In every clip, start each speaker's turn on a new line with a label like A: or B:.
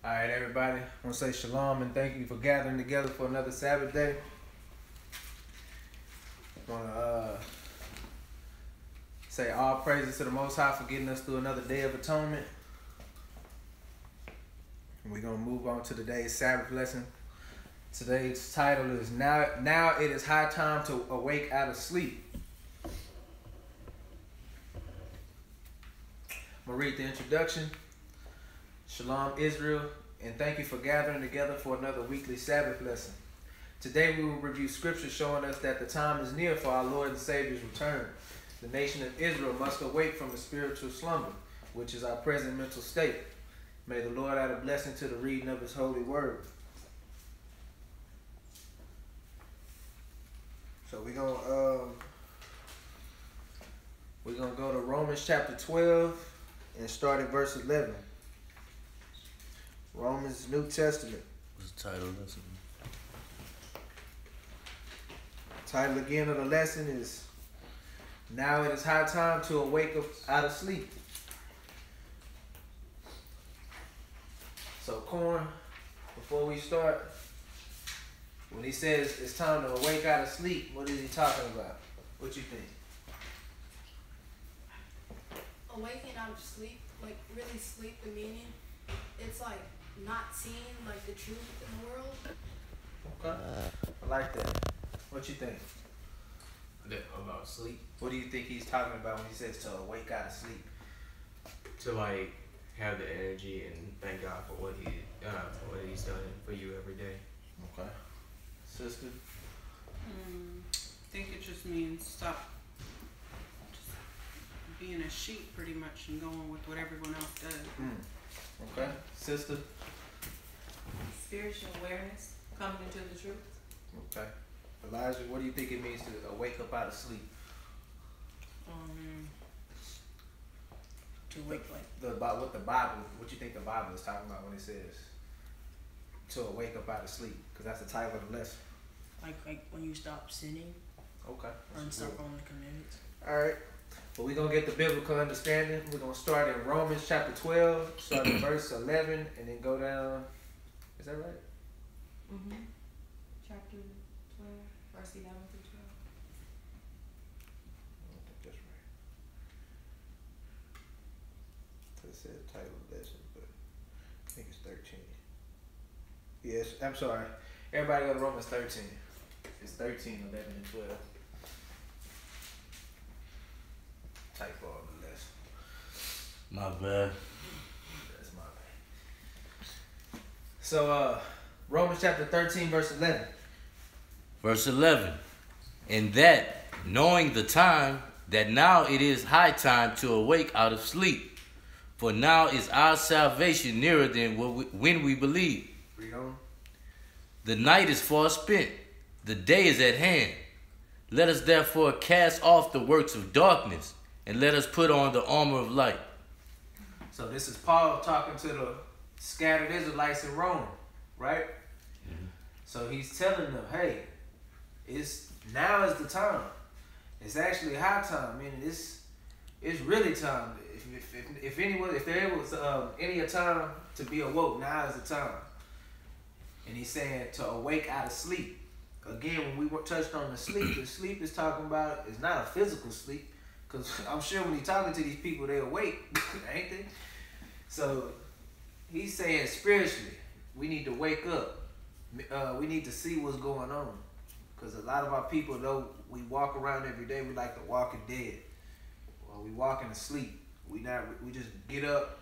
A: All right, everybody. I want to say shalom and thank you for gathering together for another Sabbath day. I want to say all praises to the Most High for getting us through another day of atonement. And we're going to move on to today's Sabbath lesson. Today's title is Now It Is High Time to Awake Out of Sleep. I'm going to read the introduction. Shalom, Israel, and thank you for gathering together for another weekly Sabbath lesson. Today we will review scripture showing us that the time is near for our Lord and Savior's return. The nation of Israel must awake from the spiritual slumber, which is our present mental state. May the Lord add a blessing to the reading of his holy word. So we're gonna go to Romans chapter 12 and start at verse 11. Romans, New Testament.
B: What's the title of this?
A: Title again of the lesson is Now It Is High Time to Awake Out of Sleep. So, Corn, before we start, when he says it's time to awake out of sleep, what is he talking about? What you think?
C: Awakening out of sleep, like really sleep, the meaning, it's like not seeing like the truth in the world.
A: Okay, I like that. What you think?
D: About sleep?
A: What do you think he's talking about when he says to awake out of sleep?
D: To like have the energy and thank God for what he's done for you every day.
A: Okay. Sister?
E: I think it just means stop just being a sheep pretty much and going with what everyone else does.
A: Okay. Sister?
F: Spiritual awareness, coming into the truth.
A: Okay. Elijah, what do you think it means to wake up out of sleep?
E: To wake
A: What you think the Bible is talking about when it says to wake up out of sleep? Because that's the title of the lesson.
E: like when you stop sinning
A: Okay.
E: or stop on the commandments.
A: All right. But we're going to get the biblical understanding. We're going to start in Romans chapter 12, start in verse 11, and then go down. Is that right?
F: Chapter 12, verse 11 through 12.
A: I don't think that's right. It said the title of the lesson, but I think it's 13. Yes, I'm sorry. Everybody go to Romans 13. It's 13, 11, and 12. Typo of the lesson.
B: My bad.
A: That's my bad. So, Romans chapter 13, verse 11.
B: Verse 11. And that, knowing the time, that now it is high time to awake out of sleep. For now is our salvation nearer than when we believe.
A: Read on.
B: The night is far spent. The day is at hand. Let us therefore cast off the works of darkness, and let us put on the armor of light.
A: So this is Paul talking to the scattered Israelites in Rome, right? So he's telling them, hey, now is the time. It's actually high time. I mean, it's really time. If there was any time to be awoke, now is the time. And he's saying to awake out of sleep. Again, when we touched on the sleep is talking about is not a physical sleep. Because I'm sure when he's talking to these people, they're awake, ain't they? So he's saying spiritually, we need to wake up. We need to see what's going on. Because a lot of our people, though, we walk around every day, we like the walking dead. Or we walking to sleep. We just get up,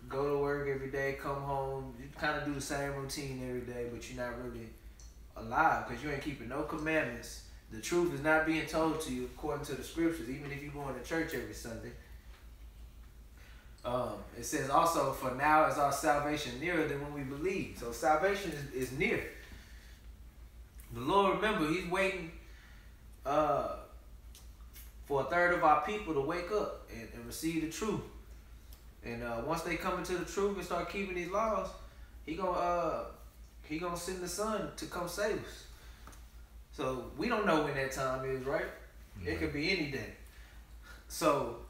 A: go to work every day, come home. You kind of do the same routine every day, but you're not really alive because you ain't keeping no commandments. The truth is not being told to you according to the scriptures, even if you're going to church every Sunday. It says also, for now is our salvation nearer than when we believe. So salvation is near. The Lord, remember, he's waiting for a third of our people to wake up and receive the truth. And once they come into the truth and start keeping these laws, he gonna send the Son to come save us. So we don't know when that time is, right? It could be any day. So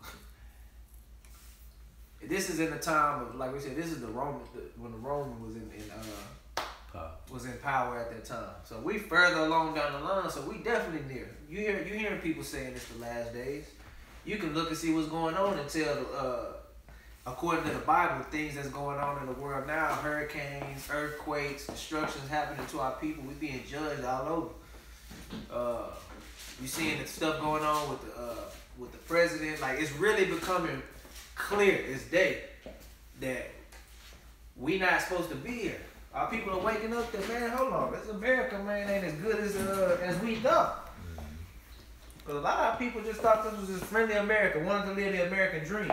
A: This is in the time of, like we said, this is the Roman, when the Roman was in power at that time. So we further along down the line, so we definitely near. You hearing people saying it's the last days. You can look and see what's going on and tell, according to the Bible, things that's going on in the world now, hurricanes, earthquakes, destructions happening to our people. We being judged all over. You seeing the stuff going on with the president. Like, it's really becoming clear as day that we not supposed to be here. Our people are waking up that, man, hold on, this America, man, ain't as good as we thought. Because a lot of our people just thought this was this friendly America, wanted to live the American dream.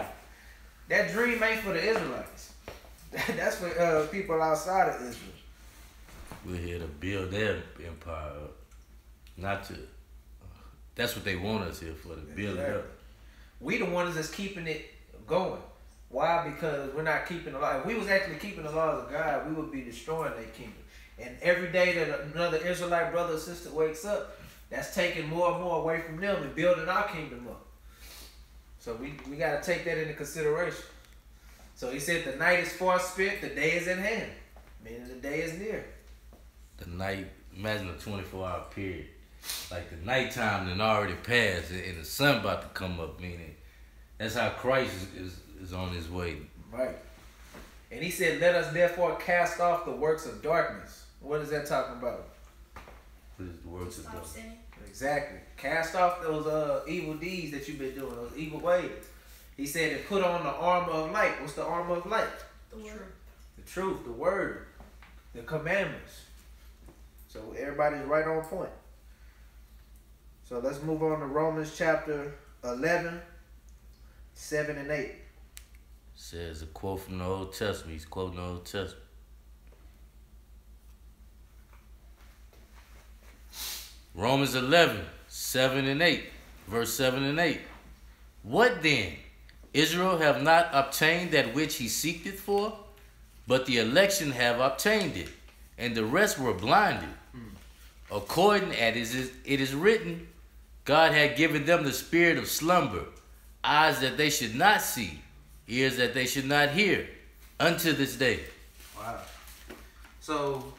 A: That dream ain't for the Israelites. That's for people outside of Israel.
B: We're here to build their empire up. Not to... That's what they want us here for, to build it up.
A: We the ones that's keeping it going. Why? Because we're not keeping the law. If we was actually keeping the laws of God, we would be destroying their kingdom. And every day that another Israelite brother or sister wakes up, that's taking more and more away from them and building our kingdom up. So we got to take that into consideration. So he said the night is far spent, the day is at hand. Meaning the day is near.
B: The night, imagine a 24-hour period. Like the nighttime then already passed and the sun about to come up, meaning that's how Christ is on his way.
A: Right. And he said, let us therefore cast off the works of darkness. What is that talking about?
B: What is the works of darkness?
A: Exactly. Cast off those evil deeds that you've been doing, those evil ways. He said, and put on the armor of light. What's the armor of light?
C: The word.
A: The truth, the word, the commandments. So everybody's right on point. So let's move on to Romans chapter 11, 7 and 8.
B: Says a quote from the Old Testament. He's quoting the Old Testament. Romans 11, 7 and 8. Verse 7 and 8. What then? Israel have not obtained that which he seeketh for, but the election have obtained it, and the rest were blinded. According as it is written, God had given them the spirit of slumber, eyes that they should not see, ears that they should not hear, unto this day.
A: Wow. So,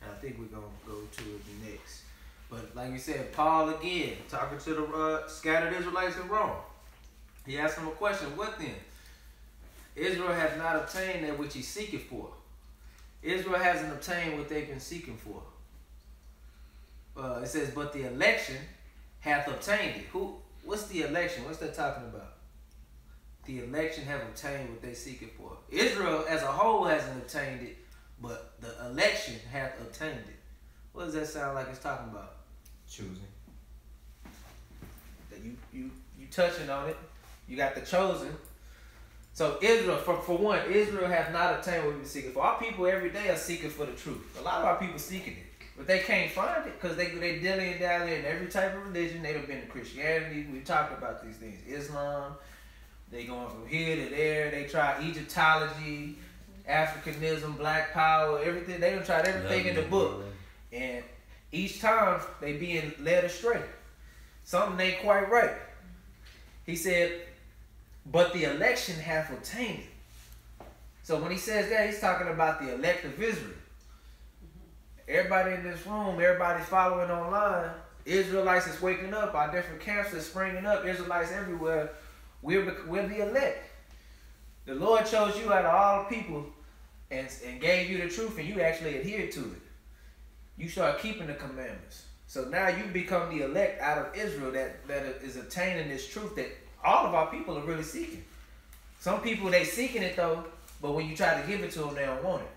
A: I think we're going to go to it next. But like you said, Paul again, talking to the scattered Israelites in Rome. He asked them a question. What then? Israel has not obtained that which he seeketh for. Israel hasn't obtained what they've been seeking for. It says, but the election hath obtained it. What's the election? What's that talking about? The election have obtained what they seek it for. Israel as a whole hasn't obtained it, but the election hath obtained it. What does that sound like it's talking about?
D: Choosing.
A: That you touching on it. You got the chosen. So Israel, for one, Israel has not obtained what we've been seeking for. Our people every day are seeking for the truth. A lot of our people seeking it. But they can't find it because they dilly and dally in every type of religion. They've been to Christianity. We talked about these things. Islam. They going from here to there. They try Egyptology, Africanism, Black Power, everything. They done tried everything in the book. And each time they being led astray. Something ain't quite right. He said, but the election hath obtained it. So when he says that, he's talking about the elect of Israel. Everybody in this room, everybody's following online. Israelites is waking up. Our different camps are springing up. Israelites everywhere. We're the elect. The Lord chose you out of all people and gave you the truth, and you actually adhered to it. You start keeping the commandments. So now you become the elect out of Israel that is attaining this truth that all of our people are really seeking. Some people, they seeking it though, but when you try to give it to them, they don't want it.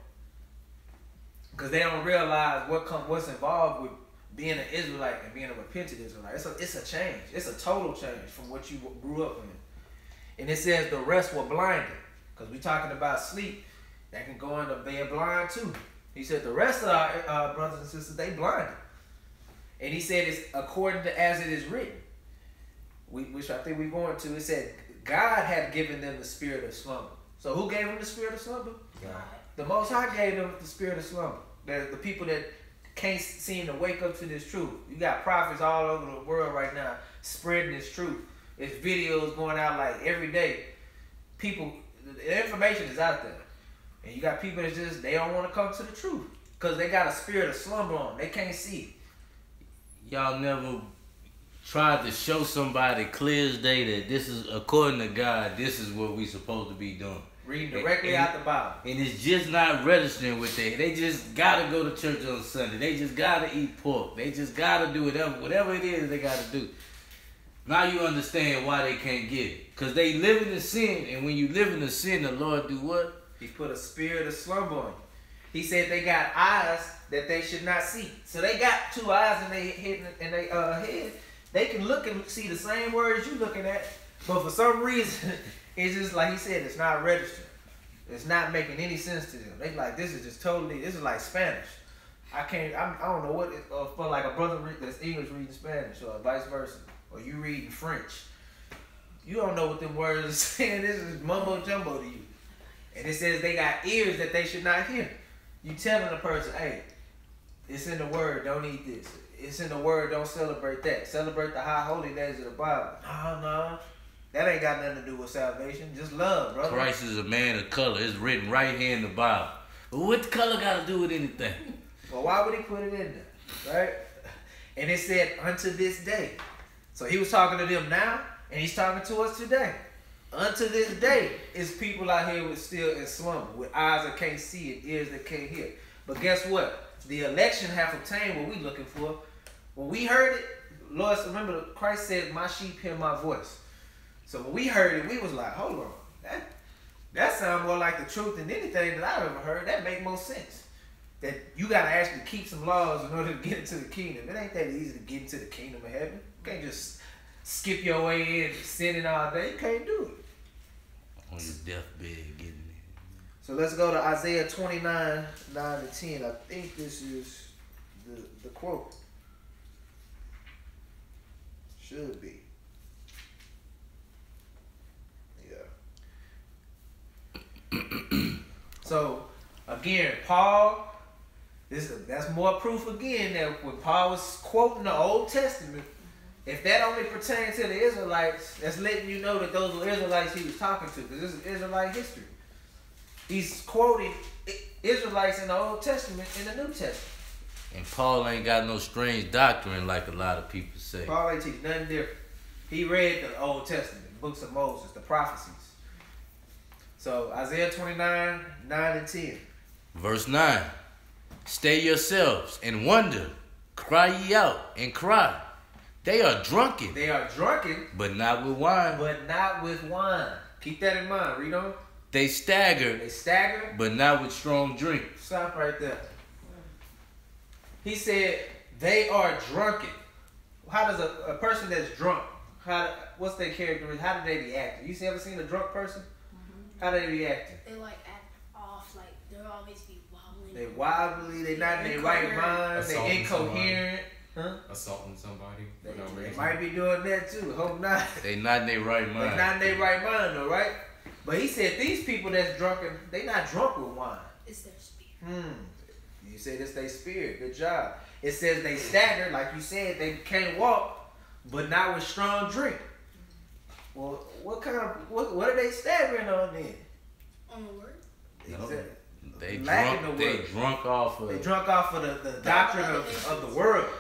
A: Because they don't realize what's involved with being an Israelite and being a repentant Israelite. It's a change. It's a total change from what you grew up in. And it says the rest were blinded. Because we're talking about sleep. That can go into being blind too. He said the rest of our brothers and sisters, they blinded. And he said it's according to as it is written. Which I think we're going to. It said God had given them the spirit of slumber. So who gave them the spirit of slumber?
C: God.
A: The Most High gave them the spirit of slumber. The people that can't seem to wake up to this truth. You got prophets all over the world right now spreading this truth. It's videos going out like every day. People the information is out there. And you got people that just, they don't want to come to the truth. Because they got a spirit of slumber on them. They can't see.
B: Y'all never tried to show somebody clear as day that this is, according to God, this is what we supposed to be doing.
A: Reading directly out the Bible.
B: And it's just not registering with that. They just gotta go to church on Sunday. They just gotta eat pork. They just gotta do whatever it is they gotta do. Now you understand why they can't get it. Because they live in sin, and when you live in sin, the Lord do what?
A: He put a spirit of slumber on you. He said they got eyes that they should not see. So they got 2 eyes in their head. They can look and see the same words you looking at, but for some reason, it's just like he said, it's not registering. It's not making any sense to them. They like, this is just totally, this is like Spanish. I don't know what, for like a brother that's English reading Spanish or vice versa, or you reading French. You don't know what them words are saying. This is mumbo jumbo to you. And it says they got ears that they should not hear. You telling a person, hey, it's in the word, don't eat this. It's in the word, don't celebrate that. Celebrate the high holy days of the Bible. No. That ain't got nothing to do with salvation. Just love, brother.
B: Christ is a man of color. It's written right here in the Bible. But what color got to do with anything?
A: Well, why would he put it in there? Right? And it said, unto this day. So he was talking to them now, and he's talking to us today. Unto this day is people out here with still in slumber, with eyes that can't see and ears that can't hear. But guess what? The election have obtained what we looking for. When we heard it, Lord, remember Christ said, my sheep hear my voice. So when we heard it, we was like, hold on. That sounds more like the truth than anything that I've ever heard. That make more sense. That you got to actually keep some laws in order to get into the kingdom. It ain't that easy to get into the kingdom of heaven. You can't just skip your way in, sinning all day. You can't do it.
B: On your deathbed, getting it.
A: So let's go to Isaiah 29, 9 and 10. I think this is the quote. Should be. Yeah. So, again, Paul, that's more proof again that when Paul was quoting the Old Testament, if that only pertains to the Israelites, that's letting you know that those were Israelites he was talking to, because this is Israelite history. He's quoting Israelites in the Old Testament and the New Testament.
B: And Paul ain't got no strange doctrine like a lot of people say.
A: Paul ain't teach nothing different. He read the Old Testament, the books of Moses, the prophecies. So Isaiah 29, 9 and 10.
B: Verse 9. Stay yourselves and wonder. Cry ye out and cry. They are drunken.
A: They are drunken.
B: But not with wine.
A: But not with wine. Keep that in mind. Read on.
B: They stagger.
A: They stagger.
B: But not with strong drink.
A: Stop right there. He said, they are drunken. How does a person that's drunk, what's their characteristic? How do they be acting? You ever seen a drunk person? Mm-hmm. How do they be acting?
C: They like act off, like they'll always be wobbling.
A: They wobbly, they not in their right mind, they incoherent. Huh?
D: Assaulting somebody.
A: They might be doing that too. Hope not.
B: They not in their right mind.
A: They not in their right mind though, right? But he said these people that's drunken, they not drunk with wine.
C: It's their spirit.
A: You said it's their spirit. Good job. It says they stagger, like you said, they can't walk, but not with strong drink. Well, what are they staggering on then?
C: On the word?
A: Exactly.
B: They drunk off of
A: the doctrine of the world.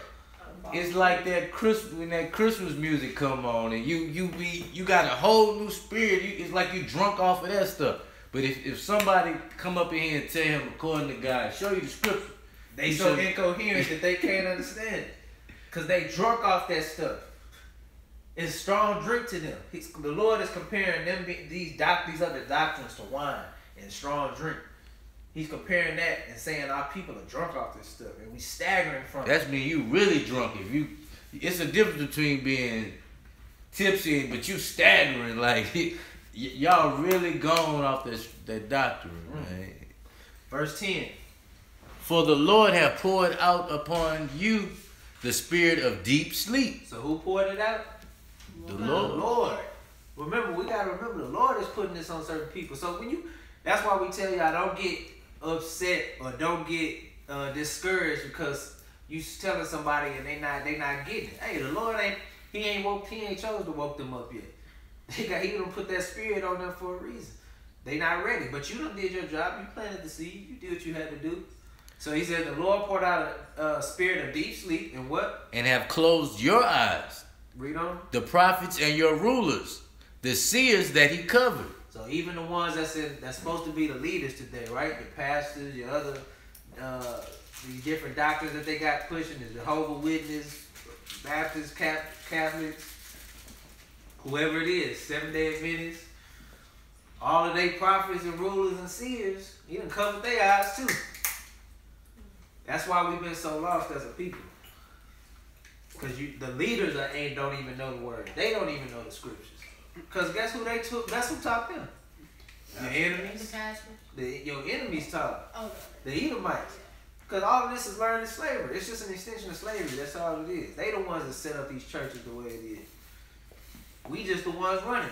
B: It's like that when that Christmas music come on and you got a whole new spirit. It's like you drunk off of that stuff. But if somebody come up in here and tell him according to God, show you the scripture,
A: they so incoherent that they can't understand it. Because they drunk off that stuff. It's strong drink to them. The Lord is comparing them these other doctrines to wine and strong drink. He's comparing that and saying our people are drunk off this stuff and we staggering from it.
B: That's mean you really drunk. It's a difference between being tipsy but you staggering. Like y'all really gone off that doctrine, man.
A: Verse 10.
B: For the Lord hath poured out upon you the spirit of deep sleep.
A: So who poured it out?
B: The Lord.
A: Remember, we gotta remember the Lord is putting this on certain people. So that's why we tell y'all don't get upset or don't get discouraged because you telling somebody and they not getting it. Hey, the Lord he ain't chose to woke them up yet. He done put that spirit on them for a reason. They not ready, but you done did your job. You planted the seed. You did what you had to do. So he said, the Lord poured out a spirit of deep sleep and what?
B: And have closed your eyes.
A: Read on.
B: The prophets and your rulers, the seers that he covered.
A: So even the ones that's supposed to be the leaders today, right? The pastors, your other these different doctors that they got pushing, the Jehovah's Witness, Baptists, Catholics, whoever it is, 7-day Adventists, all of they prophets and rulers and seers, he done covered their eyes too. That's why we've been so lost as a people. Because the leaders don't even know the word. They don't even know the scriptures. Because guess who they took? That's who taught them. Your enemies.
C: The pastors.
A: Your enemies taught.
C: Oh, no.
A: The Edomites. Because all of this is learned in slavery. It's just an extension of slavery. That's all it is. They the ones that set up these churches the way it is. We just the ones running.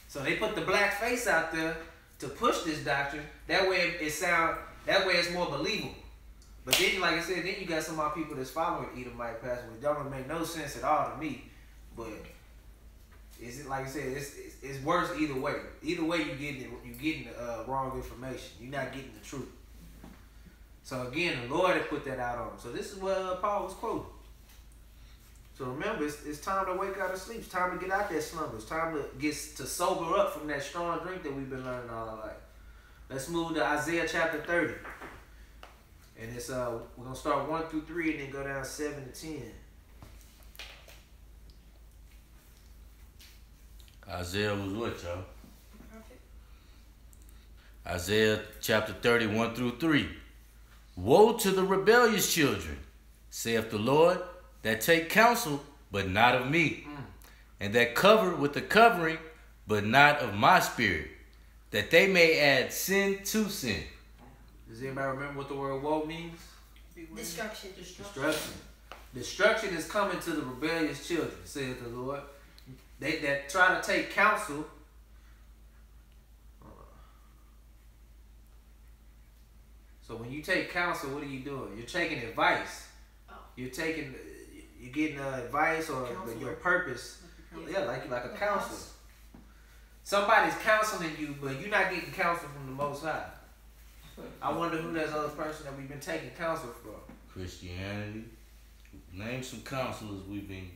A: So they put the black face out there to push this doctrine. That way it's more believable. But then, like I said, then you got some of our people that's following Edomite pastors, which don't make no sense at all to me. But is it like I said? It's worse either way. Either way, you getting wrong information. You're not getting the truth. So again, the Lord had put that out on them. So this is what Paul was quoting. So remember, it's time to wake out of sleep. It's time to get out that slumber. It's time to sober up from that strong drink that we've been learning all our life. Let's move to Isaiah chapter 30. And it's we're gonna start 1 through 3 and then go down 7 to 10.
B: Isaiah was what, y'all?
C: Perfect.
B: Isaiah chapter 30, 1 through 3. Woe to the rebellious children, saith the Lord, that take counsel, but not of me, and that cover with the covering, but not of my spirit, that they may add sin to sin.
A: Does anybody remember what the word woe means?
C: Destruction.
A: Destruction is coming to the rebellious children, saith the Lord. They that try to take counsel. So when you take counsel, what are you doing? You're taking advice.
C: Oh.
A: You're getting advice or your purpose. Yeah, like a counselor. Somebody's counseling you, but you're not getting counsel from the Most High. I wonder who that other person that we've been taking counsel from.
B: Christianity. Name some counselors we've been.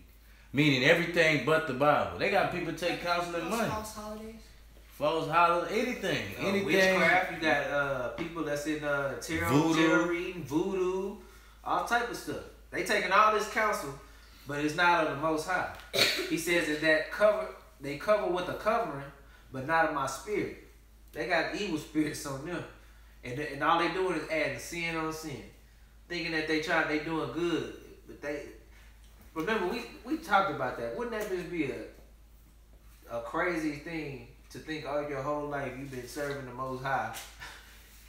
B: Meaning everything but the Bible. They got people take counsel and money.
C: False holidays.
B: False holidays. Anything.
A: Witchcraft. You got people that's in tarot reading, voodoo, all type of stuff. They taking all this counsel, but it's not of the Most High. He says that they cover with a covering, but not of my spirit. They got evil spirits on them. And all they doing is adding sin on sin. Thinking that they doing good. But they remember we talked about that. Wouldn't that just be a crazy thing to think all your whole life you've been serving the Most High,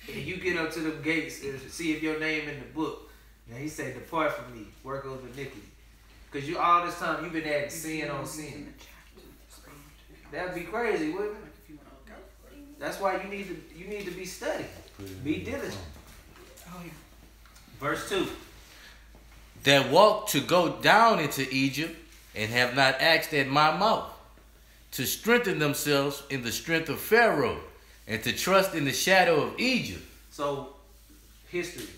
A: and you get up to them gates and see if your name in the book, and he said, "Depart from me, work of iniquity," because you all this time you've been adding sin on sin. That'd be crazy, wouldn't it? That's why you need to be studying, be diligent.
E: Oh yeah.
A: Verse 2.
B: That walk to go down into Egypt and have not asked at my mouth, to strengthen themselves in the strength of Pharaoh and to trust in the shadow of Egypt.
A: So, history.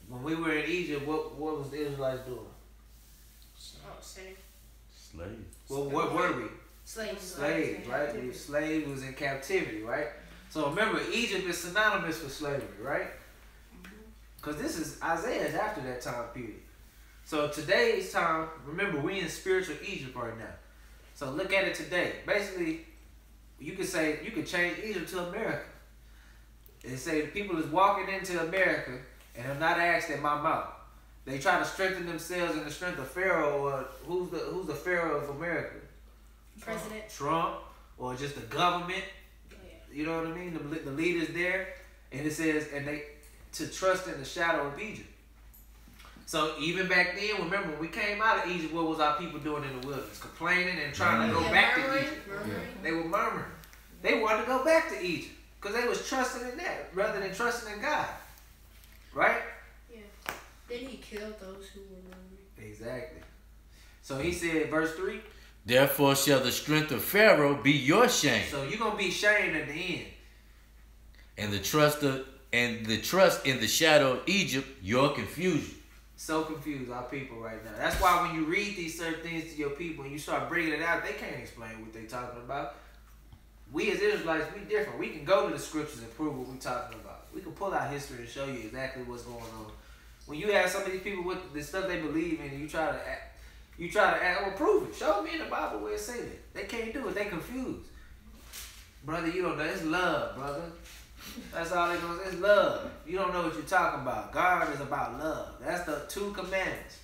A: When we were in Egypt, what was the Israelites doing?
B: Slaves.
A: Well, what were we?
C: Slaves,
A: right? We were slaves, we was in captivity, right? So remember, Egypt is synonymous for slavery, right? Because this is Isaiah is after that time period. So today's time, remember, we in spiritual Egypt right now. So look at it today. Basically, you could change Egypt to America. And say the people is walking into America and have not asked at my mouth. They try to strengthen themselves in the strength of Pharaoh, or who's the Pharaoh of America?
C: President
A: Trump, or just the government. You know what I mean? The leaders there, and it says, and they to trust in the shadow of Egypt. So even back then, remember when we came out of Egypt, what was our people doing in the wilderness? Complaining and trying to go back to Egypt. They were murmuring. They wanted to go back to Egypt because they was trusting in that rather than trusting in God. Right?
C: Yeah. Then he killed those who were murmuring.
A: Exactly. So he said, verse 3.
B: Therefore shall the strength of Pharaoh be your shame,
A: So you're gonna be shamed at the end.
B: and the trust in the shadow of Egypt your confusion.
A: So confused, our people right now. That's why when you read these certain things to your people and you start bringing it out, they can't explain what they're talking about. We as Israelites, we different. We can go to the scriptures and prove what we're talking about. We can pull out history and show you exactly what's going on. When you have some of these people with the stuff they believe in, and you try to act, well, prove it. Show me in the Bible where it say that. They can't do it. They confused. Brother, you don't know. It's love, brother. That's all they're going to say. It's love. You don't know what you're talking about. God is about love. That's the 2 commandments.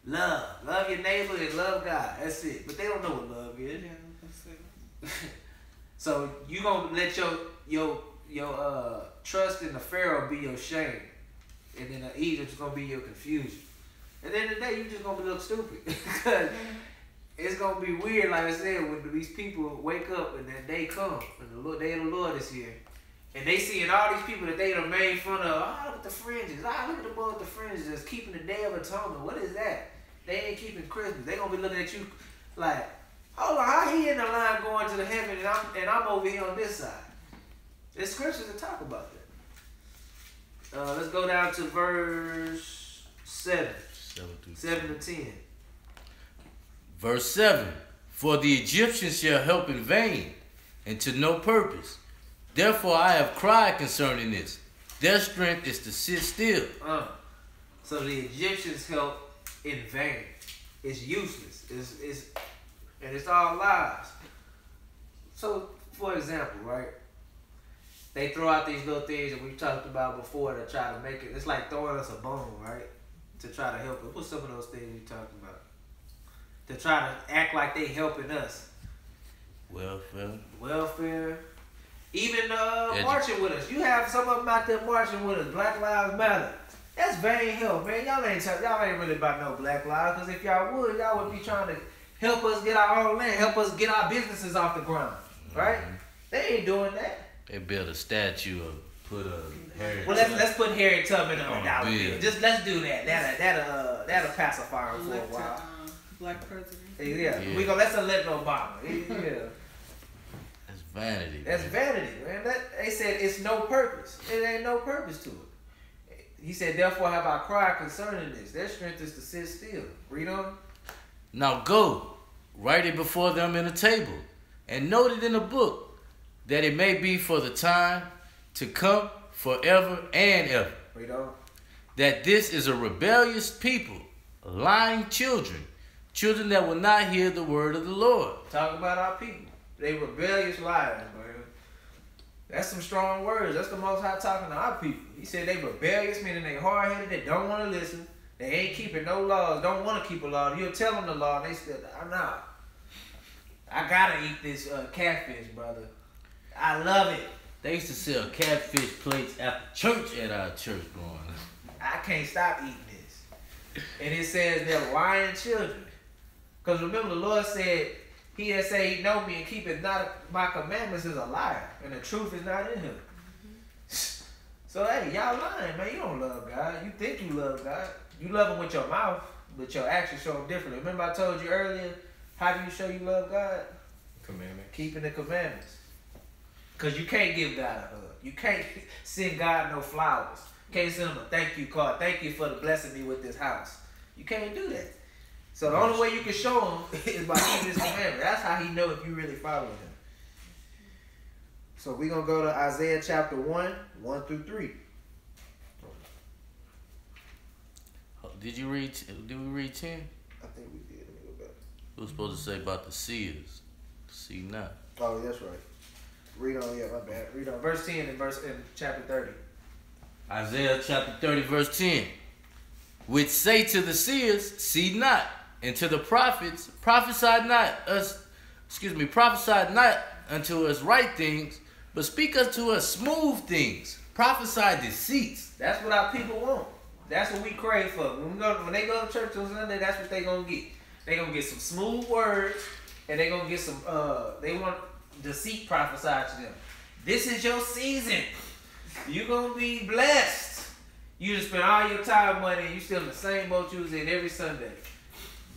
A: Love. Love your neighbor and love God. That's it. But they don't know what love is.
E: Yeah, that's it.
A: So you gonna let your trust in the Pharaoh be your shame, and then Egypt's gonna be your confusion. At the end of the day, you just gonna look stupid because it's gonna be weird. Like I said, when these people wake up and that day come, and the day of the Lord is here, and they seeing all these people that they done made fun of. Oh, look at the fringes. Oh, look at the boy with the fringes that's keeping the Day of Atonement. What is that? They ain't keeping Christmas. They gonna be looking at you like, hold on, how he in the line going to the heaven and I'm over here on this side? There's scriptures that talk about that. Let's go down to verse 7 to 10.
B: Verse 7. For the Egyptians shall help in vain, and to no purpose. Therefore I have cried concerning this. Their strength is to sit still.
A: So the Egyptians help in vain. It's useless. And it's all lies. So, for example, right? They throw out these little things that we talked about before to try to make it. It's like throwing us a bone, right? To try to help us. What's some of those things we talked about? To try to act like they helping us. Welfare. Even marching with us. You have some of them out there marching with us. Black Lives Matter. That's vain help, man. Y'all ain't really about no Black Lives. Because if y'all would be trying to help us get our own land, help us get our businesses off the ground, right? They ain't doing that.
B: They built a statue of put a Harriet.
A: Well, let's put Harriet Tubman on a dollar bill. Just let's do that. That'll pacify her for a while.
E: Black president.
A: Yeah. We let's elect Obama. Yeah.
B: That's vanity.
A: That's vanity, man. They said it's no purpose. It ain't no purpose to it. He said, therefore have I cried concerning this. Their strength is to sit still. Read on.
B: Now go, write it before them in a table, and note it in a book, that it may be for the time to come forever and ever.
A: Read on.
B: That this is a rebellious people, lying children that will not hear the word of the Lord.
A: Talk about our people. They rebellious liars, man. That's some strong words. That's the Most High talking to our people. He said they rebellious, meaning they hard-headed, they don't want to listen. They ain't keeping no laws, don't want to keep a law. You'll tell them the law, and they still, nah. I gotta eat this catfish, brother. I love it.
B: They used to sell catfish plates after church at our church growing up.
A: I can't stop eating this. And it says they're lying children. Because remember, the Lord said, he that say he know me and keepeth not my commandments is a liar, and the truth is not in him. So, hey, y'all lying, man. You don't love God. You think you love God. You love him with your mouth, but your actions show him differently. Remember I told you earlier, how do you show you love God?
D: Commandments.
A: Keeping the commandments. Because you can't give God a hug. You can't send God no flowers. You can't send him a thank you card. Thank you for the blessing me with this house. You can't do that. So the only way you can show him is by keeping his commandments. That's how he know if you really follow him. So we're going to go to Isaiah chapter 1, 1 through 3.
B: Did we read 10?
A: I think we did. Let me go back.
B: It was supposed to say about the seers. See not.
A: Oh, that's right. Read on, yeah, my bad. Read on verse 10 in chapter 30.
B: Isaiah chapter 30, verse 10. Which say to the seers, see not, and to the prophets, prophesy not unto us right things, but speak unto us smooth things. Prophesy deceits.
A: That's what our people want. That's what we crave for. When they go to church on Sunday, that's what they gonna get. They gonna get some smooth words, and they gonna get some. They want deceit prophesied to them. This is your season. You gonna be blessed. You just spend all your time, money, and you still in the same boat you was in every Sunday.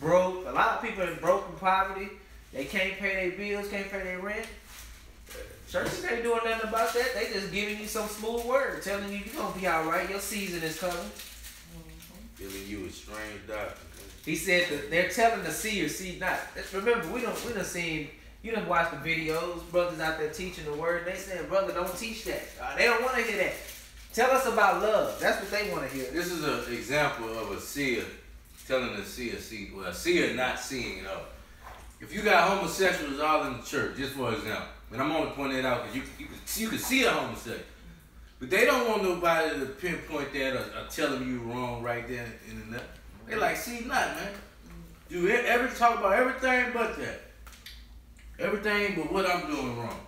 A: Broke. A lot of people in broken poverty. They can't pay their bills, can't pay their rent. Churches ain't doing nothing about that. They just giving you some smooth word, telling you you're gonna be all right. Your season is coming.
B: Giving you a strange doctrine.
A: He said that they're telling the seer, see not. Remember, we done seen, you done watched the videos, brothers out there teaching the word. They saying, brother, don't teach that. They don't want to hear that. Tell us about love. That's what they want to hear.
B: This is an example of a seer telling a seer, a seer not seeing it all. If you got homosexuals all in the church, just for example, and I'm only pointing that out because you can see a homosexual, but they don't want nobody to pinpoint that or tell them you wrong right there in the net. They like, see not, man. You talk about everything but that. Everything but what I'm doing wrong.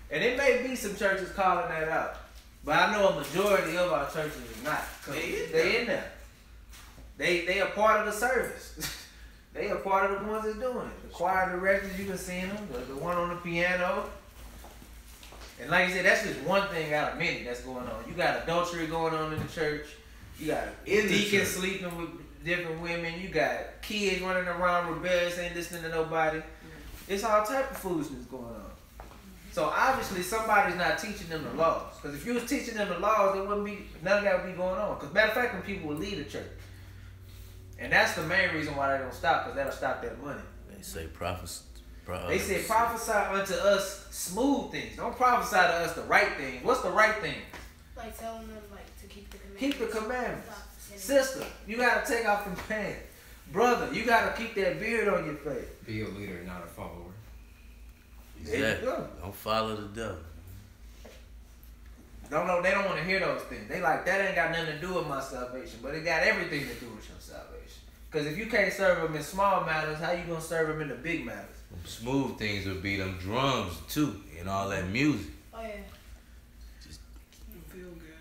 A: And it may be some churches calling that out, but I know a majority of our churches is not. They in there. They are part of the service. They are part of the ones that's doing it. The choir directors, you can see them. The one on the piano. And like you said, that's just one thing out of many that's going on. You got adultery going on in the church. You got deacons sleeping with different women. You got kids running around rebellious, ain't listening to nobody. It's all type of foolishness going on. So obviously somebody's not teaching them the laws. Because if you was teaching them the laws, there wouldn't be none of that would be going on. Because matter of fact, when people would leave the church. And that's the main reason why they don't stop, because that'll stop that money.
B: They say prophesy.
A: They said prophesy unto us smooth things. Don't prophesy to us the right things. What's the right thing?
C: Like telling them like to keep the commandments.
A: Keep the commandments. Sister, you gotta take off the pants. Brother, you gotta keep that beard on your face.
D: Be a leader, not a follower.
B: Exactly. Don't follow the devil.
A: They don't want to hear those things. They like, that ain't got nothing to do with my salvation, but it got everything to do with your salvation. Because if you can't serve them in small matters, how you gonna serve them in the big matters?
B: Them smooth things would be them drums too, and all that music.
C: Oh yeah.
B: Just
E: Feel good.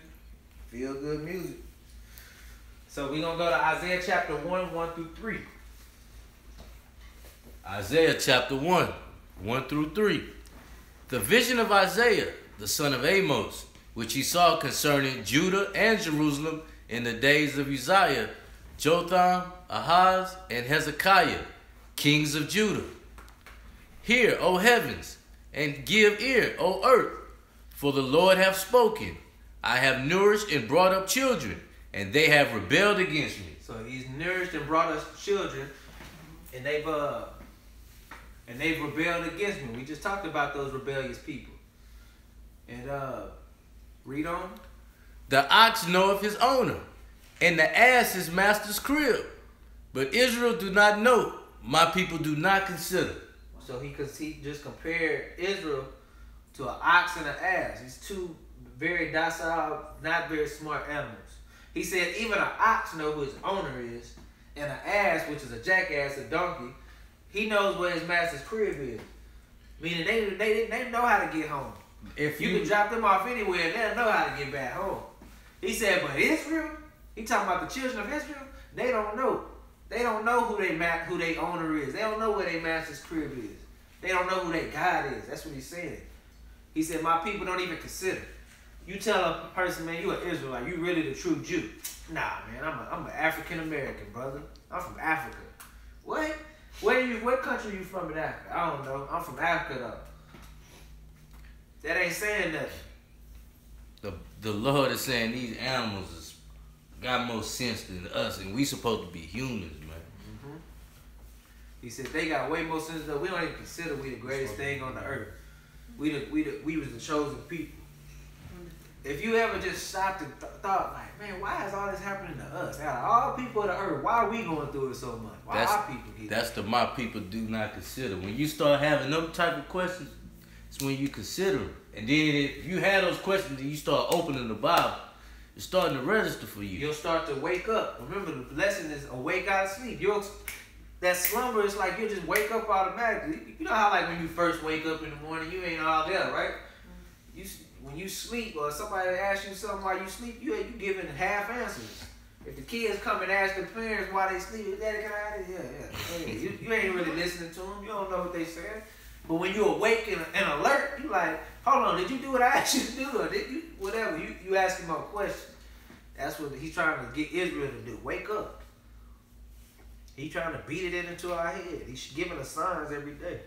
A: Feel good music. So we're gonna go to Isaiah chapter 1:1-3.
B: Isaiah chapter 1:1-3. The vision of Isaiah, the son of Amos, which he saw concerning Judah and Jerusalem in the days of Uzziah, Jotham, Ahaz, and Hezekiah, kings of Judah. Hear, O heavens, and give ear, O earth, for the Lord hath spoken. I have nourished and brought up children, and they have rebelled against me.
A: So he's nourished and brought us children, and they've rebelled against me. We just talked about those rebellious people. And read on.
B: The ox knoweth his owner, and the ass his master's crib. But Israel do not know, my people do not consider.
A: So he just compared Israel to an ox and an ass. These two very docile, not very smart animals. He said even an ox knows who his owner is, and an ass, which is a jackass, a donkey, he knows where his master's crib is. Meaning they know how to get home. If you can drop them off anywhere, they'll know how to get back home. He said, but Israel, he talking about the children of Israel, they don't know. They don't know who their owner is. They don't know where their master's crib is. They don't know who their God is. That's what he's saying. He said, my people don't even consider. You tell a person, man, you an Israelite, you really the true Jew. Nah, man, I'm an African American, brother. I'm from Africa. What? What country you from in Africa? I don't know. I'm from Africa though. That ain't saying nothing.
B: The Lord is saying these animals got more sense than us, and we supposed to be humans, man.
A: Mm-hmm. He said they got way more sense than we don't even consider we the greatest thing on the earth. We was the chosen people. If you ever just stopped and thought, like, man, why is all this happening to us? Out of all people of the earth, why are we going through it so much? Why are people here?
B: That's the my people do not consider. When you start having them type of questions, it's when you consider them. And then if you have those questions and you start opening the Bible, it's starting to register for you.
A: You'll start to wake up. Remember, the blessing is awake out of sleep. That slumber is like you'll just wake up automatically. You know how like when you first wake up in the morning, you ain't all there, right? When you sleep or somebody asks you something while you sleep, you giving half answers. If the kids come and ask their parents why they sleep, Daddy, can I have it? Yeah. You ain't really listening to them. You don't know what they saying. But when you awake and alert, you like, hold on, did you do what I asked you to do? Or did you, whatever. You ask him a question. That's what he's trying to get Israel to do. Wake up. He's trying to beat it into our head. He's giving us signs every day.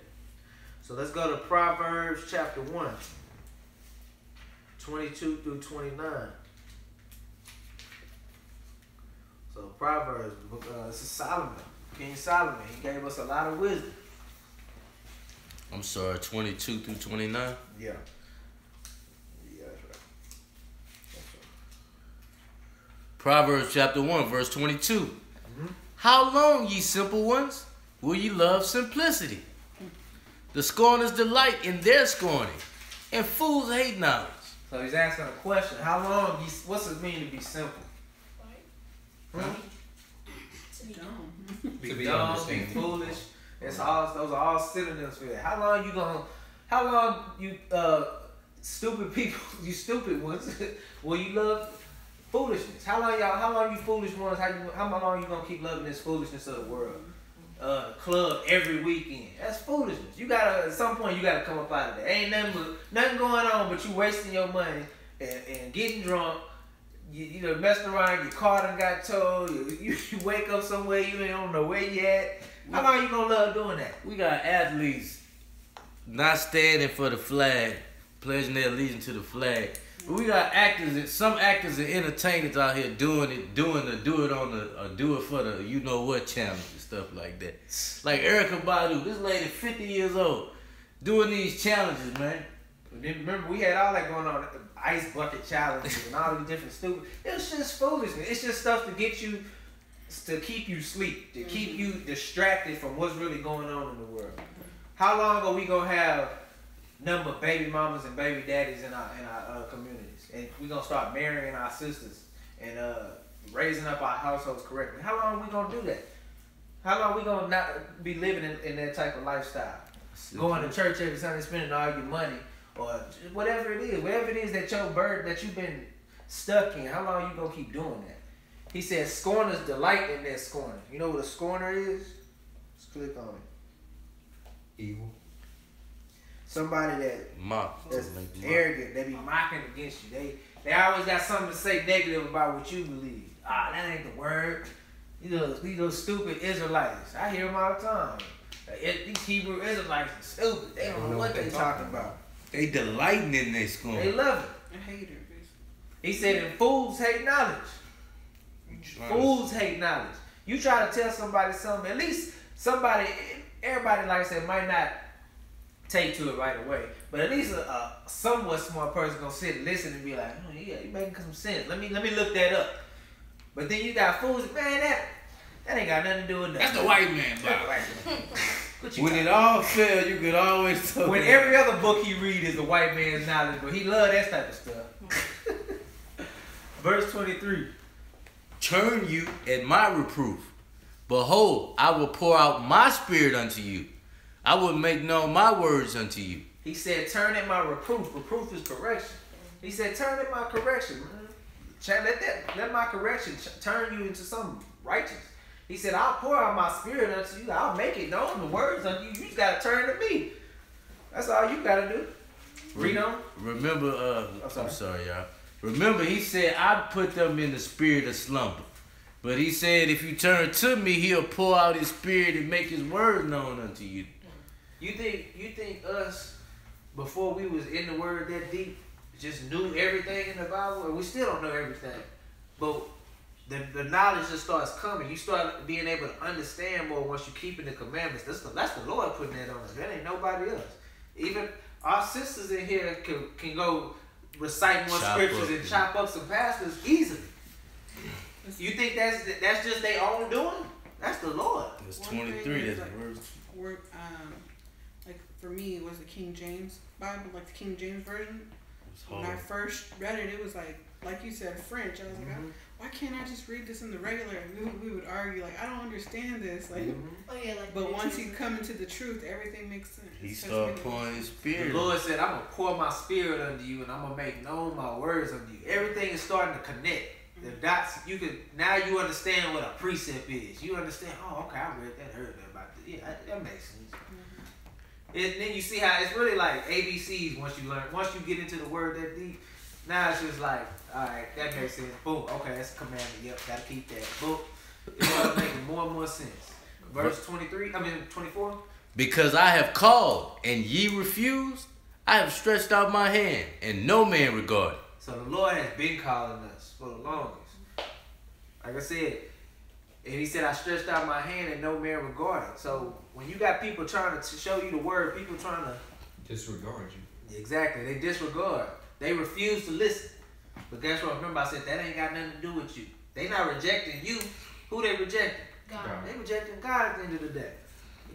A: So let's go to Proverbs chapter 1, 22 through 29. So Proverbs, this is Solomon, King Solomon. He gave us a lot of wisdom.
B: I'm sorry, 22 through 29.
A: Yeah. Yeah, that's right.
B: Proverbs chapter 1, verse 22. How long, ye simple ones, will ye love simplicity? The scorners delight in their scorning, and fools hate knowledge.
A: So he's asking a question. How long, what's it mean to be simple?
C: To be
E: Dumb.
A: Be
D: To be
A: dumb, be
D: understanding.
A: foolish. Those are all synonyms for that. How long you stupid people, you stupid ones, will you love foolishness? How long you foolish ones, how long you gonna keep loving this foolishness of the world? Club every weekend. That's foolishness. You gotta, at some point, you gotta come up out of there. Ain't nothing going on, but you wasting your money and getting drunk. You know, messing around, your car done got towed. You wake up somewhere, you don't know where you at. How long you gonna love doing that?
B: We got athletes not standing for the flag, pledging their allegiance to the flag. But we got some actors and entertainers out here doing it for the you know what challenge and stuff like that. Like Erykah Badu, this lady 50 years old, doing these challenges, man.
A: Remember, we had all that going on, ice bucket challenges and all these different stupid. It's just foolishness. It's just stuff to keep you asleep, to keep you distracted from what's really going on in the world. How long are we gonna have number of baby mamas and baby daddies in our communities, and we gonna start marrying our sisters and raising up our households correctly? How long are we gonna do that? How long are we gonna not be living in that type of lifestyle? Going to church every Sunday, spending all your money, or whatever it is that you've been stuck in. How long you gonna keep doing that? He says, scorners delight in their scorning. You know what a scorner is? Let's click on it.
D: Evil.
A: Somebody that's arrogant. They be mocking against you. They always got something to say negative about what you believe. That ain't the word. These stupid Israelites. I hear them all the time. These Hebrew Israelites are stupid. They don't know what they talking about.
B: They delighting in their scorn.
A: They love it.
E: A hater, basically.
A: He said, and fools hate knowledge. Fools hate knowledge. You try to tell somebody something, at least everybody, like I said, might not take to it right away. But at least a somewhat smart person gonna sit and listen and be like, oh yeah, you making some sense. Let me look that up. But then you got fools, man, that ain't got nothing to do with nothing.
B: That's the white man,
A: That's the
B: Bob.
A: white man.
B: When it all failed, you could always talk.
A: When every other book he read is the white man's knowledge, but he love that type of stuff. Verse 23.
B: Turn you at my reproof. Behold, I will pour out my spirit unto you. I will make known my words unto you.
A: He said, turn at my reproof. Reproof is correction. He said, turn at my correction. Let my correction turn you into something righteous. He said, I'll pour out my spirit unto you. I'll make it known, the words unto you. You just got to turn to me. That's all you got to do. Read on.
B: Remember, I'm sorry, y'all. Remember, he said, I put them in the spirit of slumber. But he said, if you turn to me, he'll pour out his spirit and make his word known unto you.
A: You think us, before we was in the word that deep, just knew everything in the Bible? Or we still don't know everything. But the knowledge just starts coming. You start being able to understand more once you keeping the commandments. That's the Lord putting that on us. That ain't nobody else. Even our sisters in here can go recite more scriptures and chop up some pastors easily. You think that's just their own doing? That's the Lord.
B: It's 23. That's
E: Word, like for me, it was the King James Bible, like the King James version. When I first read it, it was like you said, French. I was like, why can't I just read this in the regular? And we would argue, like, I don't understand this. Like,
C: oh yeah, like.
E: But once you come into the truth, everything makes sense.
B: He started pouring his spirit.
A: The Lord said, I'm going to pour my spirit unto you and I'm going to make known my words unto you. Everything is starting to connect. The dots, now you understand what a precept is. You understand, oh, okay, I read that, heard that about this. Yeah, that makes sense. And then you see how it's really like ABCs once you get into the word that deep. Now it's just like, all right, that makes sense. Boom, okay, that's a commandment. Yep, got to keep that. Boom. It starts making more and more sense. verse 24.
B: Because I have called, and ye refused, I have stretched out my hand, and no man regarded.
A: So the Lord has been calling us for the longest. Like I said, and he said, I stretched out my hand and no man regarded. So when you got people trying to show you the word, people trying to
D: disregard you.
A: Exactly. They disregard. They refuse to listen. But guess what? Remember I said that ain't got nothing to do with you. They not rejecting you. Who they rejecting?
C: God.
A: They rejecting God at the end of the day.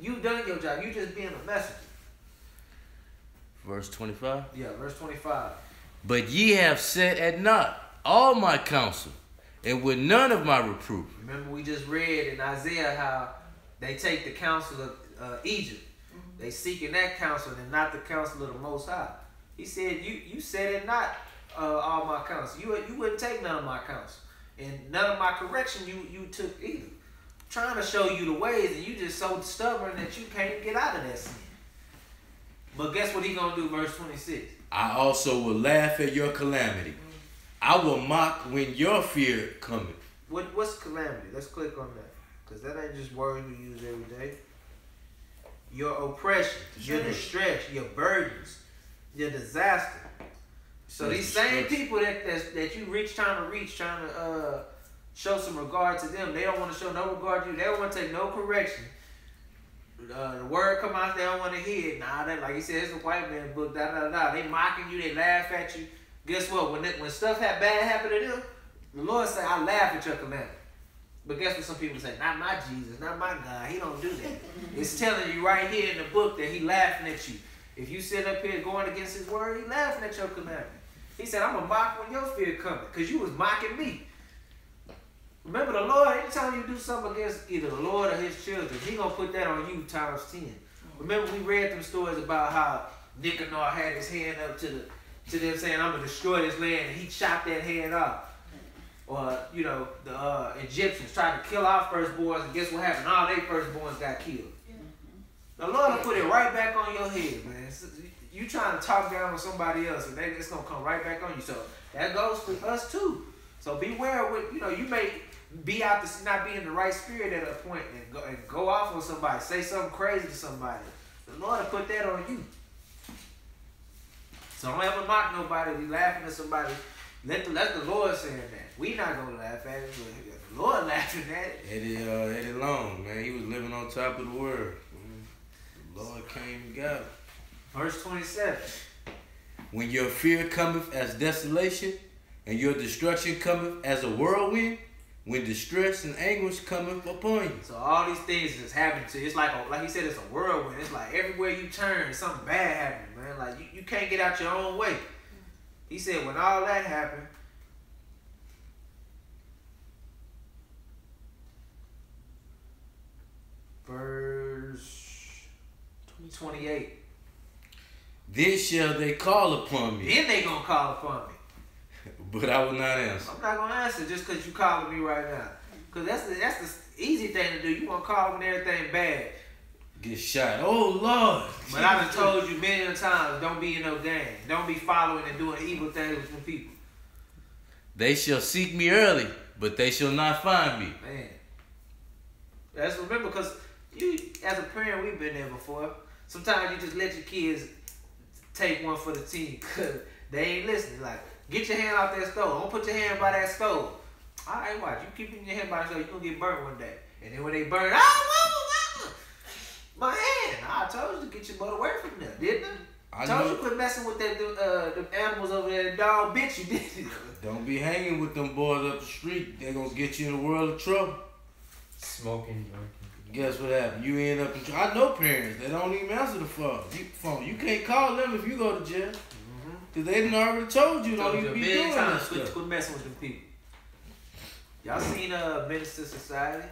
A: You done your job. You just being a messenger.
B: Verse 25.
A: Yeah, verse 25.
B: But ye have set at naught all my counsel, and with none of my reproof.
A: Remember we just read in Isaiah how they take the counsel of Egypt. They seeking that counsel and not the counsel of the Most High. He said, you said it not all my counsel. You wouldn't take none of my counsel. And none of my correction you took either. Trying to show you the ways, and you just so stubborn that you can't get out of that sin. But guess what he gonna do, verse 26?
B: I also will laugh at your calamity. I will mock when your fear cometh.
A: What's calamity? Let's click on that. Because that ain't just words we use every day. Your oppression, your distress, your burdens, your disaster. So these same people that you trying to show some regard to them, they don't want to show no regard to you. They don't want to take no correction. The word come out, they don't want to hear it. Nah, that like he said, it's a white man book. They mocking you, they laugh at you. Guess what? When stuff bad happen to them, the Lord say, I laugh at your commandment. But guess what some people say? Not my Jesus, not my God. He don't do that. It's telling you right here in the book that he laughing at you. If you sit up here going against his word, he laughing at your commandment. He said, I'm going to mock when your fear comes, because you was mocking me. Remember the Lord, anytime you do something against either the Lord or his children, he going to put that on you times 10. Remember we read them stories about how Nicanor had his hand up to them saying, I'm going to destroy this land, and he chopped that hand off. Or, the Egyptians tried to kill our firstborns, and guess what happened? All their firstborns got killed. The Lord will put it right back on your head, man. You trying to talk down on somebody else, and it's going to come right back on you. So that goes for us too. So beware with, you may be out to not be in the right spirit at a point and go off on somebody, say something crazy to somebody. The Lord will put that on you. So don't ever mock nobody. We laughing at somebody. Let the Lord saying that. We not gonna laugh at it, but the Lord laughing at it.
B: Eddie Long, man, he was living on top of the world. The Lord came and got him.
A: Verse 27.
B: When your fear cometh as desolation, and your destruction cometh as a whirlwind, when distress and anguish cometh upon you.
A: So all these things is happening to you. It's like he said, it's a whirlwind. It's like everywhere you turn, something bad happening, man. Like you can't get out your own way. He said when all that happened, verse 28.
B: Then shall they call upon me.
A: Then they gonna call upon me.
B: But I will not answer.
A: I'm not gonna answer just because you calling me right now. Cause that's the easy thing to do. You gonna call when everything bad.
B: Get shot. Oh Lord.
A: But I done told you million times, don't be in no gang. Don't be following and doing evil things with people.
B: They shall seek me early, but they shall not find me.
A: Man. That's remember, because you as a parent, we've been there before. Sometimes you just let your kids take one for the team because they ain't listening. Like, get your hand off that stove. Don't put your hand by that stove. All right, watch. You keep your hand by that stove, you're going to get burnt one day. And then when they burn, my hand. I told you to get your butt away from there, didn't I? Told you quit messing with them animals over there. The dog bit you, didn't you?
B: Don't be hanging with them boys up the street. They're going to get you in a world of trouble.
D: Smoking, drinking.
B: Guess what happened? You end up in trouble. I know parents that don't even answer the phone. You can't call them if you go to jail. Because they done already told you don't even be doing that stuff.
A: Quit messing with them people. Y'all seen Minister Society?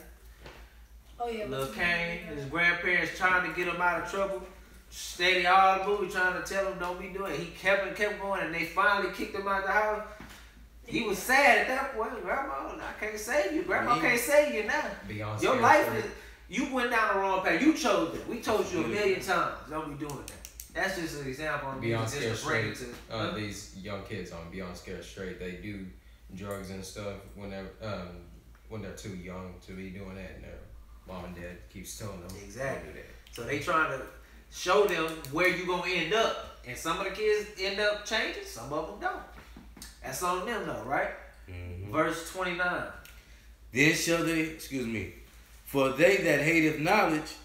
C: Oh yeah.
A: Lil Kane, his grandparents trying to get him out of trouble. Steady all the movie trying to tell him don't be doing it. He kept going, and they finally kicked him out of the house. He was sad at that point. Grandma, I can't save you. Grandma can't save you now.
D: Beyonce
A: Your life is, you went down the wrong path. You chose it. We told you a million times. Don't be doing that. That's just an example.
D: Beyond Scared Straight. These young kids on Beyond Scared Straight, they do drugs and stuff when they're too young to be doing that. And mom and dad keeps telling them
A: Exactly.
D: don't do that.
A: So they trying to show them where you gonna end up. And some of the kids end up changing, some of them don't. That's on them though, right?
B: Mhm.
A: Verse 29.
B: Then shall they, for they that hated knowledge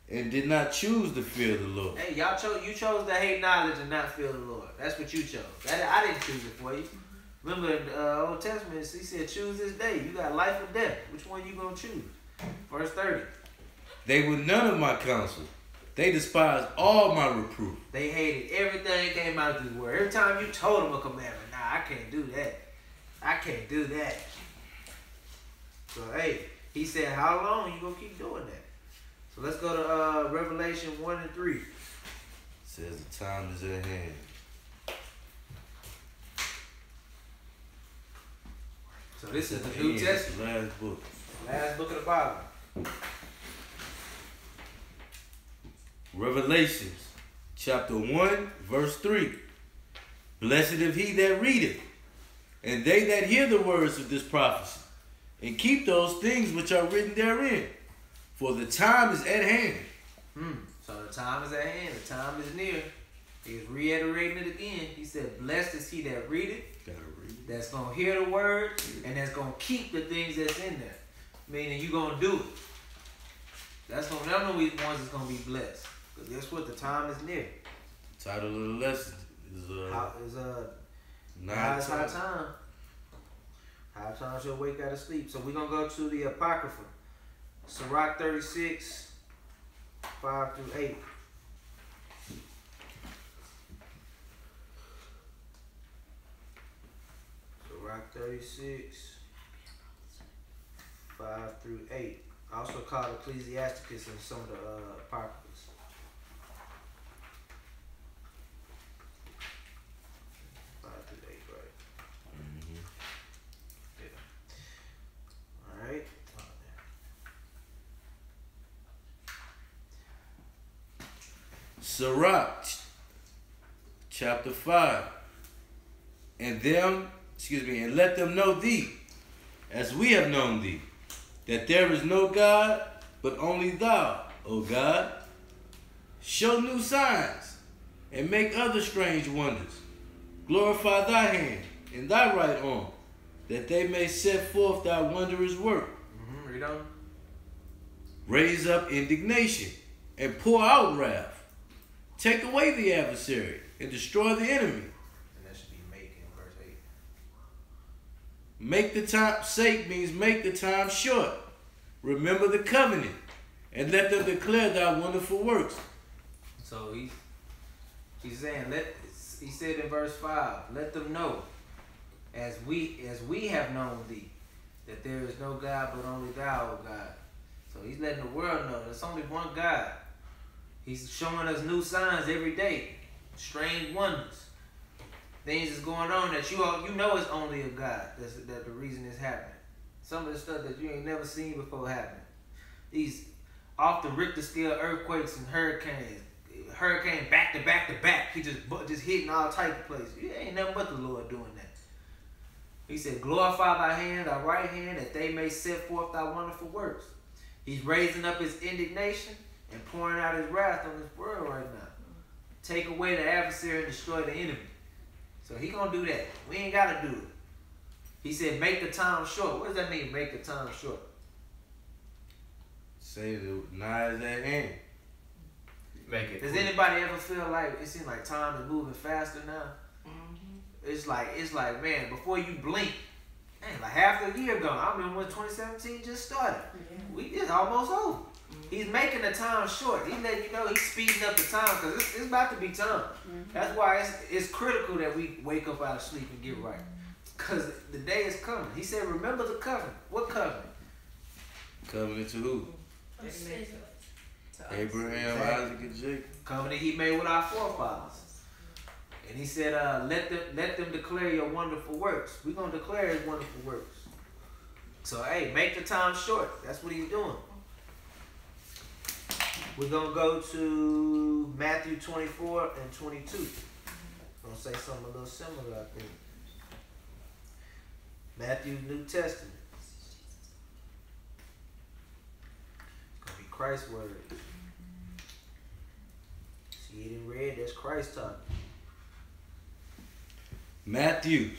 B: and did not choose to fear the Lord.
A: Hey, you chose to hate knowledge and not fear the Lord. That's what you chose. I didn't choose it for you. Remember in the Old Testament, he said, choose this day. You got life or death. Which one you gonna choose? Verse 30.
B: They were none of my counsel. They despised all my reproof.
A: They hated everything that came out of this word. Every time you told them a commandment, nah, I can't do that. I can't do that. So, hey, he said, how long you gonna keep doing that? So let's go to Revelation 1 and 3.
B: It says the time is at hand.
A: So this is the
B: The
A: New
B: end,
A: Testament.
B: the last book.
A: Last book of the Bible.
B: Revelations chapter 1 verse 3. Blessed is he that readeth, and they that hear the words of this prophecy, and keep those things which are written therein, for the time is at hand.
A: So the time is at hand. The time is near. He's reiterating it again. He said, blessed is he that readeth,
B: Gotta read it.
A: that's going to hear the word, and that's going to keep the things that's in there. Meaning you're going to do it. Them the ones that's going to be blessed. Because guess what? The time is near.
B: Title of the lesson is
A: Now it's high time. High time shall wake out of sleep. So we're going to go to the Apocrypha. Sirach 36, 5 through 8. Sirach 36, 5 through 8. Also called Ecclesiasticus in some of the Apocryphas. 5 through 8, right? Yeah. Alright.
B: Sirach chapter 5. And let them know thee, as we have known thee, that there is no God but only thou, O God. Show new signs and make other strange wonders. Glorify thy hand and thy right arm, that they may set forth thy wondrous work.
A: Read on.
B: Raise up indignation and pour out wrath. Take away the adversary and destroy the enemy.
A: And that should be make in verse 8.
B: Make the time sake means make the time short. Remember the covenant and let them declare thy wonderful works.
A: So he's saying, he said in verse 5, let them know, as we have known thee, that there is no God but only thou, O God. So he's letting the world know there's only one God. He's showing us new signs every day, strange wonders. Things is going on that you know it's only of God. That the reason it's happening. Some of the stuff that you ain't never seen before happening. These off the Richter scale earthquakes and hurricanes. Hurricane back to back to back. He just hitting all type of places. It ain't nothing but the Lord doing that. He said, glorify thy hand, thy right hand, that they may set forth thy wonderful works. He's raising up his indignation and pouring out his wrath on this world right now. Take away the adversary and destroy the enemy. So he gonna do that. We ain't gotta do it. He said, make the time short. What does that mean, make the time short?
B: Say the nigh is at hand.
D: Make it.
A: Does
D: quick.
A: anybody ever feel like it seems like time is moving faster now? It's like, man, before you blink, man, like half the year gone. I remember when 2017 just started. It's almost over. He's making the time short. He letting you know he's speeding up the time because it's about to be time. That's why it's critical that we wake up out of sleep and get right. Because the day is coming. He said, remember the covenant. What covenant?
B: Covenant to who? Abraham,
A: Exactly.
B: Isaac, and Jacob.
A: Covenant he made with our forefathers. And he said, let them declare your wonderful works. We're going to declare his wonderful works. So, hey, make the time short. That's what he's doing. We're going to go to Matthew 24 and 22. I'm going to say something a little similar, I think. Matthew, New Testament. Christ's word. See it in red, that's Christ talking.
B: Matthew.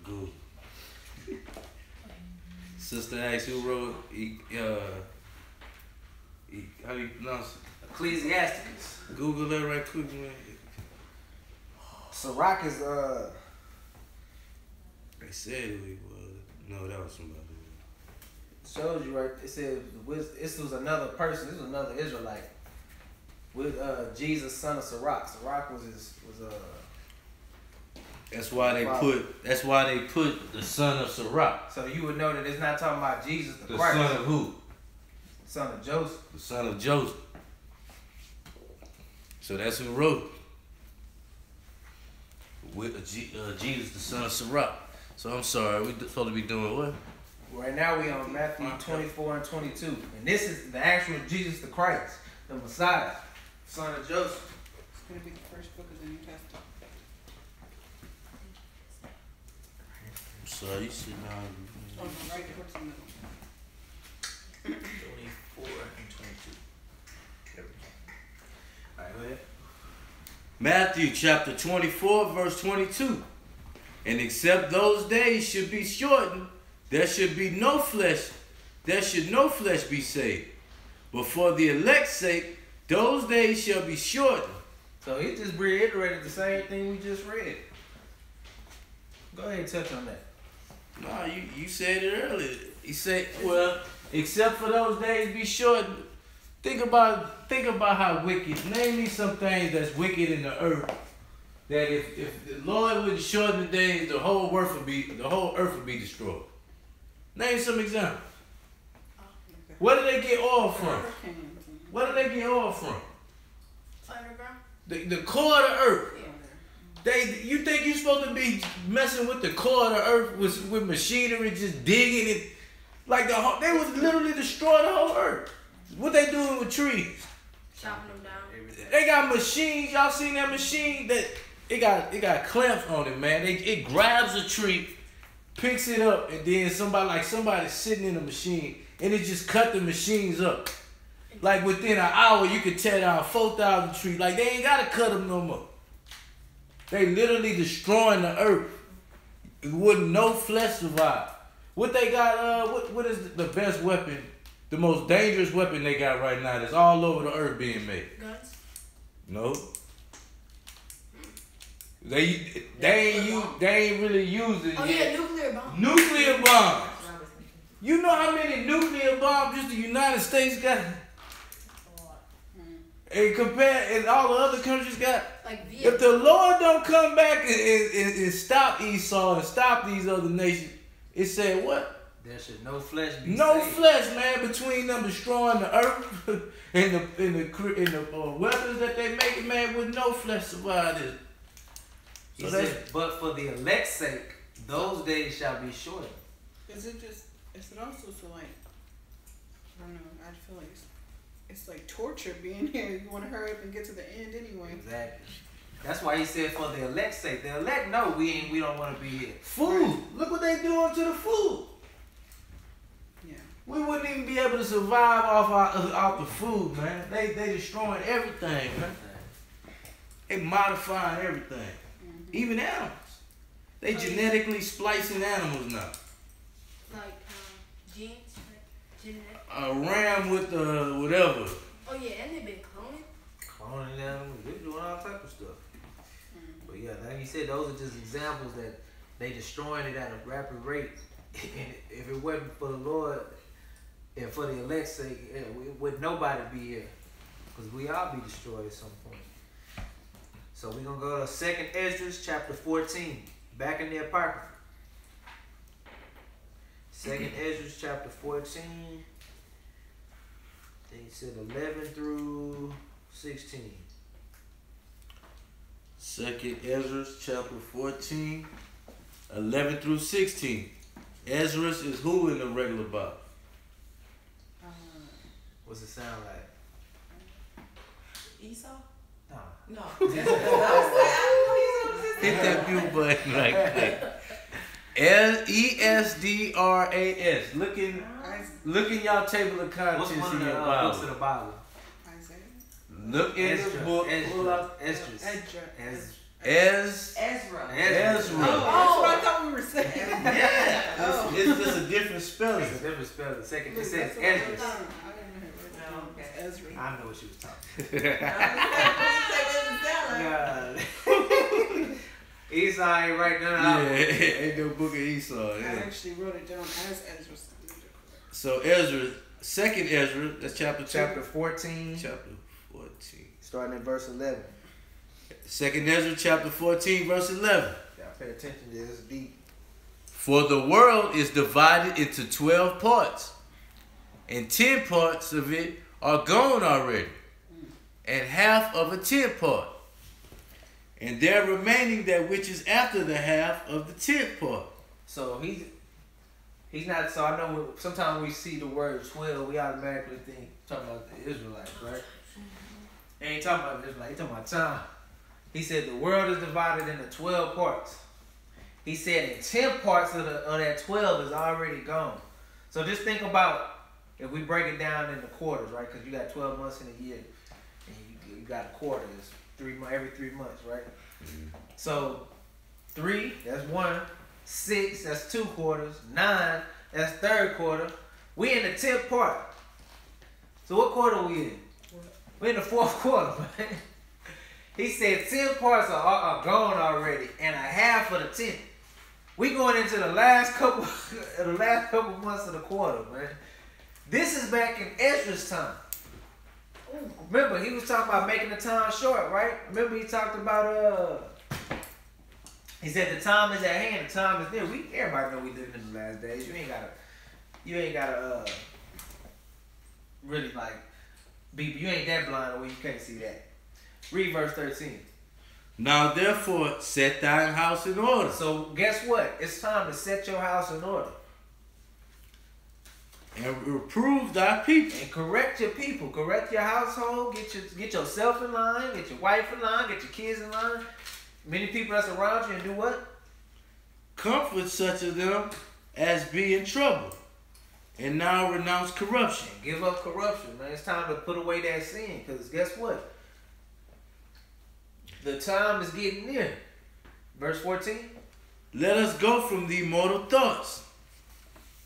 B: Good. Sister asked who wrote how do you pronounce it?
A: Ecclesiastes.
B: Google that right quick, man.
A: Sirach is
B: They said who he was. No, that was somebody.
A: shows you right. It said this was another person. This was another Israelite with Jesus, son of Sirach. Sirach was
B: That's why they put the son of Sirach.
A: So you would know that it's not talking about Jesus the
B: The
A: Christ.
B: son of who?
A: Son of Joseph.
B: The son of Joseph. So that's who wrote it. With Jesus, the son of Sirach. So I'm sorry, we supposed to be doing what?
A: Right now we on Matthew 24 and 22. And this is the actual Jesus the Christ, the Messiah, son of Joseph.
E: It's going to be the first book of the New Testament.
B: I'm sorry, you sit down.
E: Oh, no, right towards the middle.
A: 24 and 22. Alright, go ahead.
B: Matthew chapter 24, verse 22. And except those days should be shortened, there should no flesh be saved. But for the elect's sake, those days shall be shortened.
A: So he just reiterated the same thing we just read. Go ahead and touch on that.
B: No, you said it earlier. He said, well, except for those days be shortened. Think about how wicked. Name me some things that's wicked in the earth. That if the Lord would shorten the days, the whole earth would be destroyed. Name some examples. Where do they get oil from? Where do they get oil from?
C: Underground?
B: The core of the earth. You think you're supposed to be messing with the core of the earth with machinery, just digging it? Like they was literally destroying the whole earth. What they doing with trees?
C: Chopping them down.
B: They got machines. Y'all seen that machine? That it got clamps on it, man. It grabs a tree, picks it up, and then somebody sitting in the machine, and it just cut the machines up. Like within an hour, you could tear down 4,000 trees. Like they ain't gotta cut them no more. They literally destroying the earth. It wouldn't no flesh survive. What they got? What is the best weapon? The most dangerous weapon they got right now that's all over the earth being made.
C: Guns?
B: No. They ain't really using it
C: Oh
B: yet.
C: yeah, nuclear bombs.
B: Nuclear bombs. You know how many nuclear bombs just the United States got? And all the other countries got.
C: Like Vietnam.
B: If the Lord don't come back and stop Esau and stop these other nations, it said what?
A: There should no flesh be
B: No
A: saved.
B: flesh, man, between them destroying the earth and the weapons that they make, man, with no flesh survive this.
A: He said, but for the elect's sake, those days shall be shortened.
E: Is it also so like, I don't know, I feel like it's like torture being here. You want to hurry up and get to the end anyway.
A: Exactly. That's why he said for the elect's sake. The elect know we don't want to be here.
B: Food. Right. Look what they doing to the food.
E: Yeah.
B: We wouldn't even be able to survive off the food, man. They destroying everything, man. They modifying everything. Mm-hmm. Even animals. They genetically splicing animals now.
C: Like genes, like genetic.
B: A ram with whatever.
C: Oh yeah, and they've been cloning.
A: Cloning animals. They're doing all type of stuff. Mm-hmm. But yeah, like you said, those are just examples that they destroying it at a rapid rate. And if it wasn't for the Lord and for the elect's sake, would nobody be here. Because we all be destroyed at some point. So we're going to go to 2nd Ezra chapter 14. Back in the Apocrypha. 2nd Ezra chapter 14. I think it said 11 through 16.
B: 2nd Ezra chapter 14, 11 through 16. Ezra is who in the regular Bible?
A: What's it sound like?
F: Esau?
A: No.
F: No.
B: Hit that mute button right quick. ESDRAS. Look in y'all table of contents
A: What's one
B: in
A: of the
B: your
A: books
B: Bible.
A: of the Bible?
E: Isaiah.
B: Look in the book. Pull up
A: Esdras.
E: Ezra.
F: Ezra.
B: Ezra.
E: Oh, I thought we were saying.
B: Yeah.
E: Oh.
B: It's just a different spelling.
A: It's a different spelling. Second, it
E: Look,
A: says
E: that's what I
A: Esdras.
E: was saying. I didn't know
F: Oh,
E: it.
F: okay.
E: It's Ezra.
A: I know what she was talking
F: Yeah.
A: about. Esau ain't right now.
B: Yeah, ain't no book of Esau.
E: I
B: Yeah.
E: actually wrote it down as Ezra.
B: So Ezra, second Ezra, that's chapter
A: 14.
B: Chapter 14.
A: Starting at verse 11.
B: Second Ezra, chapter 14, verse 11.
A: Y'all pay attention to this deep.
B: For the world is divided into 12 parts, and 10 parts of it are gone already, and half of a 10th part. And there remaining that which is after the half of the 10th part.
A: So he's not. So I know sometimes we see the word 12, we automatically think talking about the Israelites, right? He ain't talking about the Israelites. He talking about time. He said the world is divided into 12 parts. He said in 10 parts of that 12 is already gone. So just think about if we break it down into quarters, right? Because you got 12 months in a year, and you got a quarter. It's 3 months every 3 months, right? Mm-hmm. So 3, that's 1. 6, that's 2 quarters. 9, that's third quarter. We in the 10th part. So what quarter we in? We in the 4th quarter, man. He said 10 parts are gone already, and a half of the 10th. We going into the last couple months of the quarter, man. This is back in Ezra's time. Remember, he was talking about making the time short, right? Remember, he talked about he said the time is at hand, the time is near. Everybody know we living in the last days. You ain't gotta really like you ain't that blind where you can't see that. Read verse 13.
B: Now therefore set thine house in order.
A: So guess what? It's time to set your house in order.
B: And reprove thy people.
A: And correct your people. Correct your household. Get yourself in line. Get your wife in line. Get your kids in line. Many people that's around you, and do what?
B: Comfort such of them as be in trouble. And now renounce corruption.
A: And give up corruption, man. It's time to put away that sin. Because guess what? The time is getting near. Verse 14.
B: Let us go from the mortal thoughts.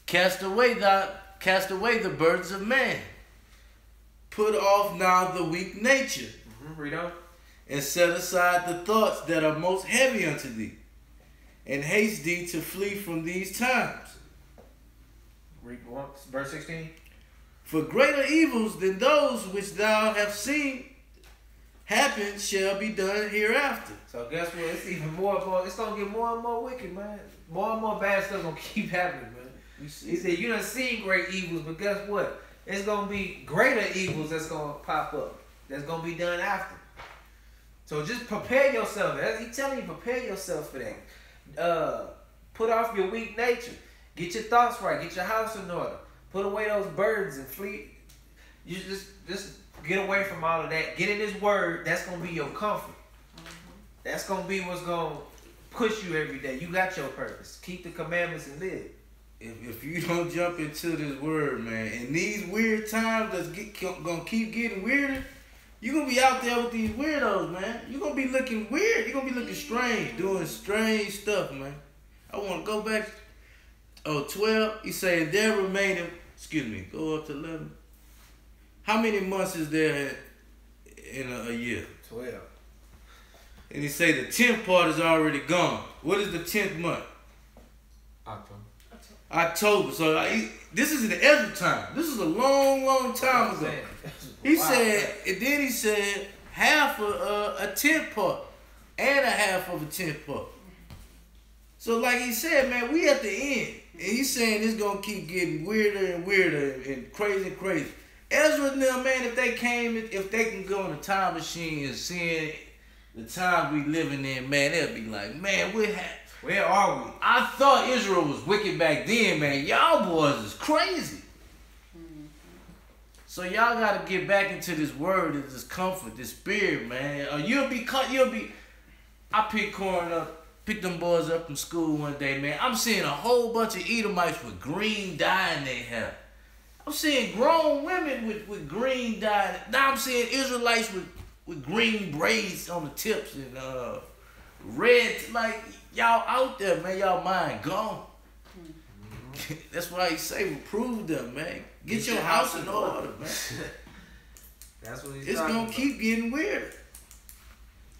B: Cast away the burdens of man. Put off now the weak nature.
A: Read on.
B: And set aside the thoughts that are most heavy unto thee. And haste thee to flee from these times.
A: Read once. Verse 16.
B: For greater evils than those which thou hast seen happen shall be done hereafter.
A: So guess what? It's even more and more. It's gonna get more and more wicked, man. More and more bad stuff gonna keep happening, man. He said you done seen great evils, but guess what? It's gonna be greater evils that's gonna pop up. That's gonna be done after. So just prepare yourself. He's telling you, prepare yourself for that. Put off your weak nature. Get your thoughts right. Get your house in order. Put away those burdens and flee. You just get away from all of that. Get in His Word. That's gonna be your comfort. That's gonna be what's gonna push you every day. You got your purpose. Keep the commandments and live.
B: If you don't jump into this word, man, in these weird times that's gonna keep getting weirder, you're gonna be out there with these weirdos, man. You're gonna be looking weird. You're gonna be looking strange, doing strange stuff, man. I wanna go back. 12. He's saying there remaining. Excuse me. Go up to 11. How many months is there in a year?
A: 12.
B: And he say the 10th part is already gone. What is the 10th month? October. So this is in the Ezra time. This is a long, long time ago. He said, and then he said half of a 10th part and a half of a 10th part. So like he said, man, we at the end. And he's saying it's going to keep getting weirder and weirder and crazy and crazy. Ezra and them, man, if they can go in a time machine and seeing the time we living in, man, they'll be like, man, where are we? I thought Israel was wicked back then, man. Y'all boys is crazy. So y'all got to get back into this word, this comfort, this spirit, man. Or you'll be I picked them boys up from school one day, man. I'm seeing a whole bunch of Edomites with green dye in their hair. I'm seeing grown women with green dye. Now I'm seeing Israelites with green braids on the tips and red. Like, y'all out there, man. Y'all mind gone. That's why he say reprove them, man. Get your house in order, man.
A: That's what he's
B: It's
A: talking
B: gonna
A: about.
B: keep getting weirder.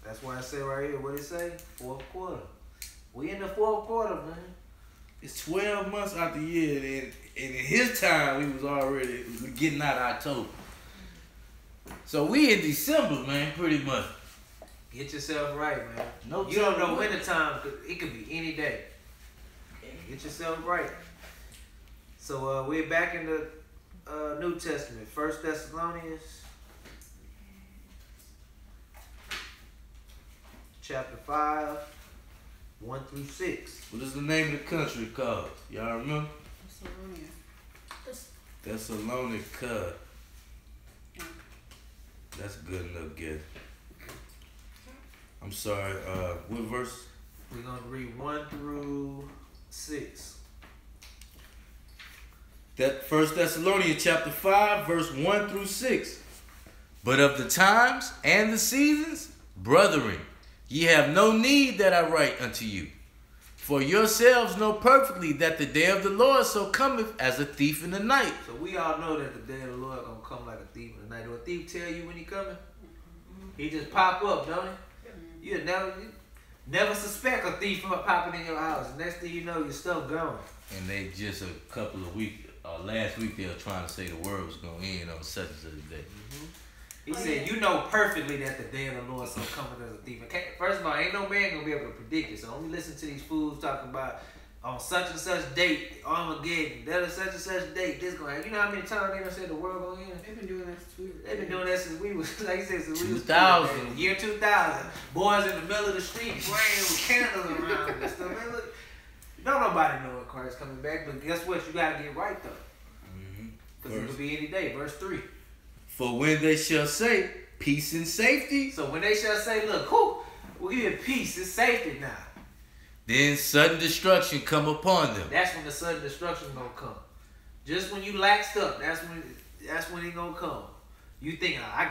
A: That's why I say right here, what it say? Fourth quarter. We in the fourth quarter, man.
B: It's 12 months out the year, and in his time, we was already getting out of October. So we in December, man, pretty much.
A: Get yourself right, man.
B: No
A: You don't know
B: telling
A: when the time, it could be any day. Get yourself right. So we're back in the New Testament. 1 Thessalonians chapter 5, 1 through 6.
B: What is the name of the country called? Y'all remember?
E: Thessalonians.
B: Thessalonica. That's good enough guess. I'm sorry, what verse?
A: We're going to read 1 through 6.
B: That 1 Thessalonians chapter 5, verse 1 through 6. But of the times and the seasons, brethren, ye have no need that I write unto you. For yourselves know perfectly that the day of the Lord so cometh as a thief in the night.
A: So we all know that the day of the Lord going to come like a thief in the night. Do a thief tell you when he coming? He just pop up, don't he? You never suspect a thief popping in your house. Next thing you know, your stuff gone.
B: And they just a couple of weeks, last week they were trying to say the world was going to end on such and such a day.
A: He said, you know perfectly that the day of the Lord so coming as a thief. First of all, ain't no man going to be able to predict it. So don't be listening to these fools talking about on such and such date, Armageddon, that is such and such date, this going to happen. You know how many times they done said the world going to end?
E: They've been doing that since we were.
A: They've been doing that since we was, like you said, since we was
B: 2000.
A: kids, year 2000. Boys in the middle of the street praying with candles around and stuff. Man, look, don't nobody know when Christ coming back, but guess what? You got to get right, though. Because it could be any day. Verse 3.
B: For when they shall say, peace and safety,
A: So when they shall say, look, we in peace, it's safety now.
B: then sudden destruction come upon them.
A: That's when the sudden destruction gonna come. Just when you laxed up, that's when it gonna come. You think, oh, I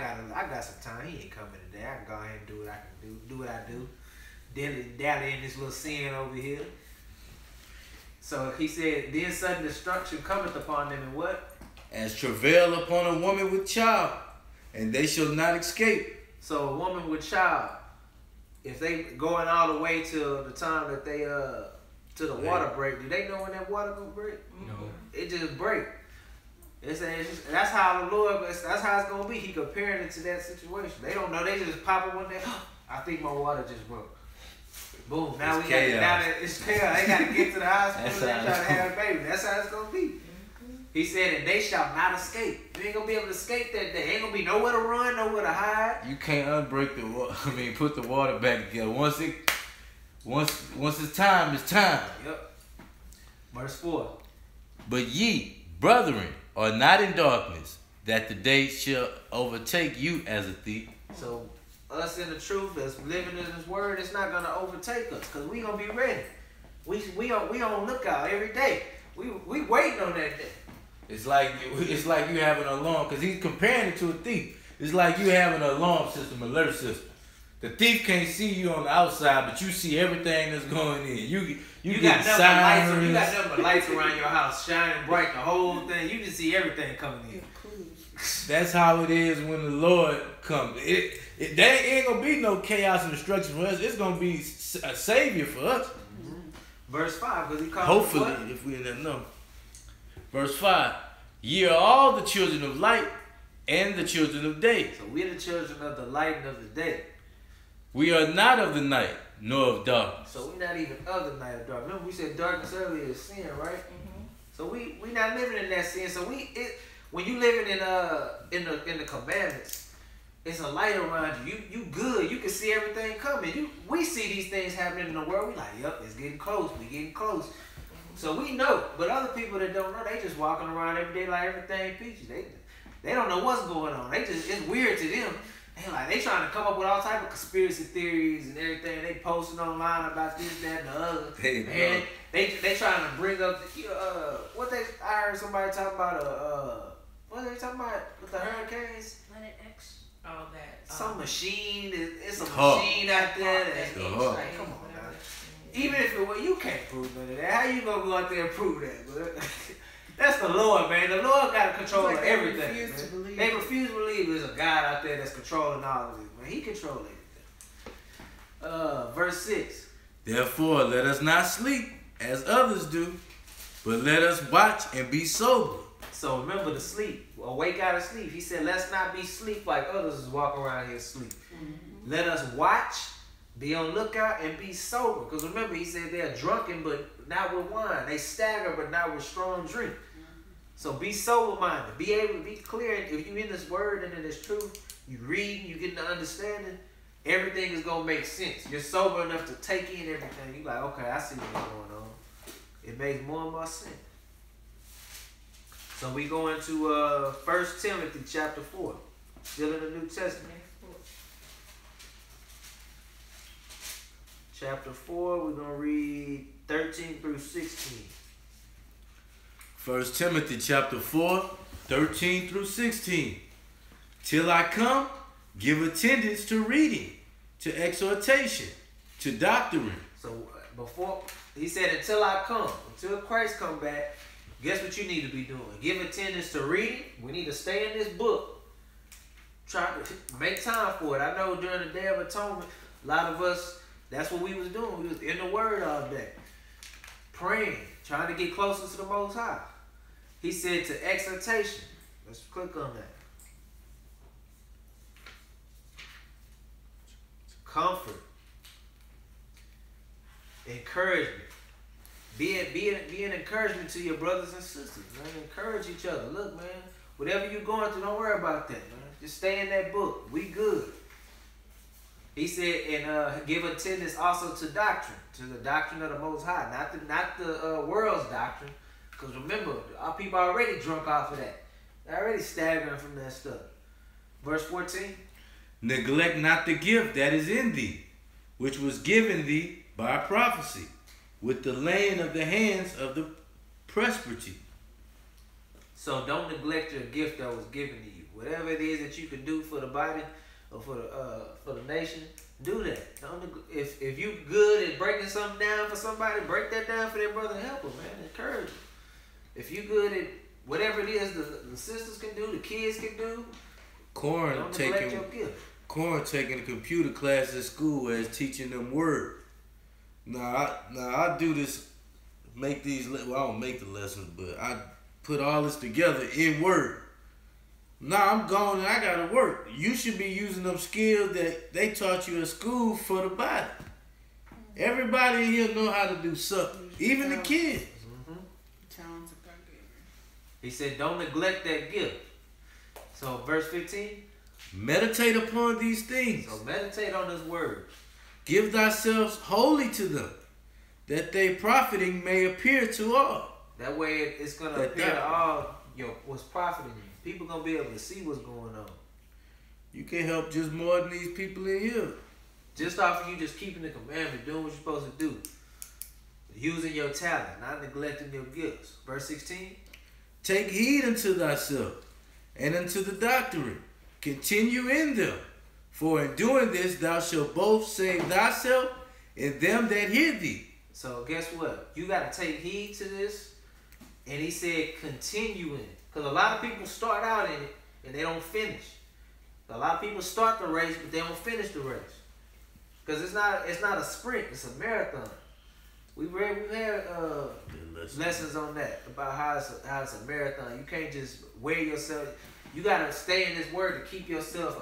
A: got some time. He ain't coming today. I can go ahead and do what I can do what I do. Dally in this little sin over here. So he said, then sudden destruction cometh upon them, and what?
B: As travail upon a woman with child, and they shall not escape.
A: So a woman with child, if they going all the way to the time that they to the water break, do they know when that water gonna break?
D: No.
A: It just break. That's how the Lord. That's how it's gonna be. He comparing it to that situation. They don't know. They just pop it one day. I think my water just broke. Boom. Now
B: It's
A: we got
B: chaos.
A: now that it's chaos. They gotta get to the hospital. They
B: That's
A: try
B: how
A: to have a baby. That's how it's gonna be. He said, and they shall not escape. You ain't gonna be able to escape that day. Ain't gonna be nowhere to run, nowhere to hide.
B: You can't unbreak the water. Put the water back together. Once it's time, it's time.
A: Yep. Verse 4.
B: But ye, brethren, are not in darkness, that the day shall overtake you as a thief.
A: So us in the truth, that's living in His Word, it's not gonna overtake us, cause we gonna be ready. We on lookout every day. We waiting on that day.
B: It's like you have an alarm, because he's comparing it to a thief. It's like you have an alarm system, alert system. The thief can't see you on the outside, but you see everything that's going in. You
A: got
B: get
A: nothing
B: sirens.
A: lights. You got nothing but lights around your house, shining bright, the whole thing. You can see everything coming in.
B: That's how it is when the Lord comes. There ain't gonna be no chaos and destruction for us. It's gonna be a savior for us.
A: Verse 5, because he called.
B: Hopefully, if we didn't know. Verse 5. Ye are all the children of light and the children of day.
A: So we're the children of the light and of the day.
B: We are not of the night, nor of darkness.
A: So we're not even of the night of darkness. Remember we said darkness earlier is sin, right? So we not living in that sin. So when you living in the commandments, it's a light around you. You good. You can see everything coming. We see these things happening in the world. We like, yep, it's getting close. We getting close. So we know. But other people that don't know, they just walking around every day like everything peachy. They don't know what's going on. It's weird to them. they trying to come up with all type of conspiracy theories and everything. They posting online about this, that, and the other. And they trying to bring up I heard somebody talk about what they talking about with the hurricanes?
C: Planet X.
F: All that.
A: Some machine. It's a
B: Huh.
A: machine out there.
B: Huh.
A: Come on, man. Even if it were, you can't prove none of that. How you gonna go out there and prove that? But that's the Lord, man. The Lord got control of everything. They refuse to believe there's a God out there that's controlling all of this, man. He controls everything. Verse 6.
B: Therefore, let us not sleep as others do, but let us watch and be sober.
A: So remember to sleep. Awake out of sleep. He said, let's not be sleep like others is walking around here asleep. Mm-hmm. Let us watch, be on lookout, and be sober. Because remember, he said they're drunken, but not with wine. They stagger, but not with strong drink. So be sober-minded. Be able to be clear. If you're in this word and it is true, you read, you get the understanding, everything is going to make sense. You're sober enough to take in everything. You're like, okay, I see what's going on. It makes more and more sense. So we go into 1 Timothy chapter 4. Still in the New Testament. Chapter 4, we're going to read 13 through 16.
B: 1 Timothy chapter 4, 13 through 16. Till I come, give attendance to reading, to exhortation, to doctrine.
A: So before, he said, until I come, until Christ come back, guess what you need to be doing? Give attendance to reading. We need to stay in this book. Try to make time for it. I know during the Day of Atonement, a lot of us, that's what we was doing. We was in the Word all day. Praying, trying to get closer to the Most High. He said to exhortation. Let's click on that. Comfort. Encouragement. Be an encouragement to your brothers and sisters, man. Encourage each other. Look, man, whatever you're going through, don't worry about that, man. Just stay in that book. We good. He said, and give attendance also to doctrine, to the doctrine of the Most High, not the world's doctrine. Because remember, our people are already drunk off of that. They're already staggering from that stuff. Verse 14.
B: Neglect not the gift that is in thee, which was given thee by prophecy, with the laying of the hands of the presbytery.
A: So don't neglect your gift that was given to you. Whatever it is that you can do for the body or for the nation, do that. If you good at breaking something down for somebody, break that down for their brother and help them, man. Encourage them. If you good at whatever it is the sisters can do, the kids can do, don't neglect your gift.
B: Corn taking a computer class at school as teaching them word. Now I do this, make these. Well, I don't make the lessons, but I put all this together in word. Now I'm gone and I gotta work. You should be using them skills that they taught you at school for the body. Everybody in here know how to do something, even the kids.
E: Talents of God gave.
A: He said, don't neglect that gift. So verse 15.
B: Meditate upon these things.
A: So meditate on this word.
B: Give thyself wholly to them, that they profiting may appear to all.
A: That way it's going to appear to all what's profiting you. People going to be able to see what's going on.
B: You can help just more than these people in here.
A: Just off of you just keeping the commandment, doing what you're supposed to do. Using your talent, not neglecting your gifts. Verse 16.
B: Take heed unto thyself and unto the doctrine. Continue in them. For in doing this thou shalt both save thyself and them that hear thee.
A: So guess what? You got to take heed to this. And he said continue in it. Because a lot of people start out in it and they don't finish. A lot of people start the race but they don't finish the race. Because it's not a sprint, it's a marathon. We've had lessons on that about how it's a marathon. You can't just wear yourself. You gotta stay in this word to keep yourself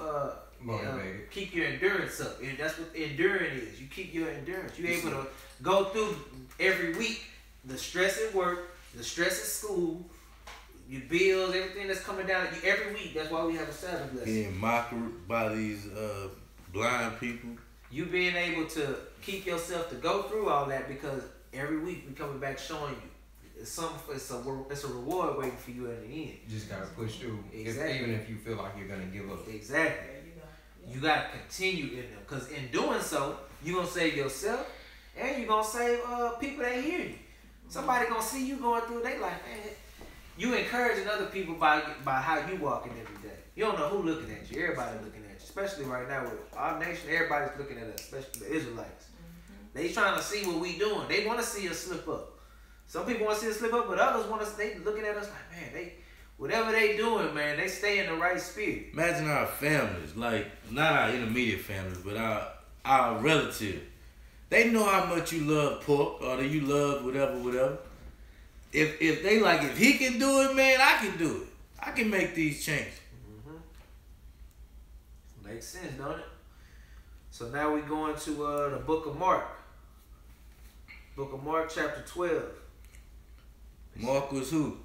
A: motivated. Keep your endurance up. And that's what enduring is. You keep your endurance. You're able to go through every week the stress at work, the stress at school, your bills, everything that's coming down at you every week. That's why we have a Sabbath lesson.
B: Being mocked by these blind people.
A: You being able to keep yourself to go through all that because every week we coming back showing you it's a reward waiting for you at the end.
D: You just gotta push through,
A: exactly.
D: even if you feel like you're gonna give up.
A: Exactly. You got to continue in them. Because in doing so, you're going to save yourself and you're going to save people that hear you. Somebody going to see you going through, they like, man, you encouraging other people by how you walking every day. You don't know who looking at you. Everybody looking at you. Especially right now with our nation, everybody's looking at us, especially the Israelites. They trying to see what we doing. They want to see us slip up. Some people want to see us slip up, but others want us, they looking at us like, man, they whatever they doing, man, they stay in the right spirit.
B: Imagine our families, like not our intermediate families, but our relatives. They know how much you love pork or that you love whatever. If they like, if he can do it, man, I can do it. I can make these changes.
A: Makes sense, don't it? So now we going to the book of Mark. Book of Mark, chapter 12.
B: Mark was who?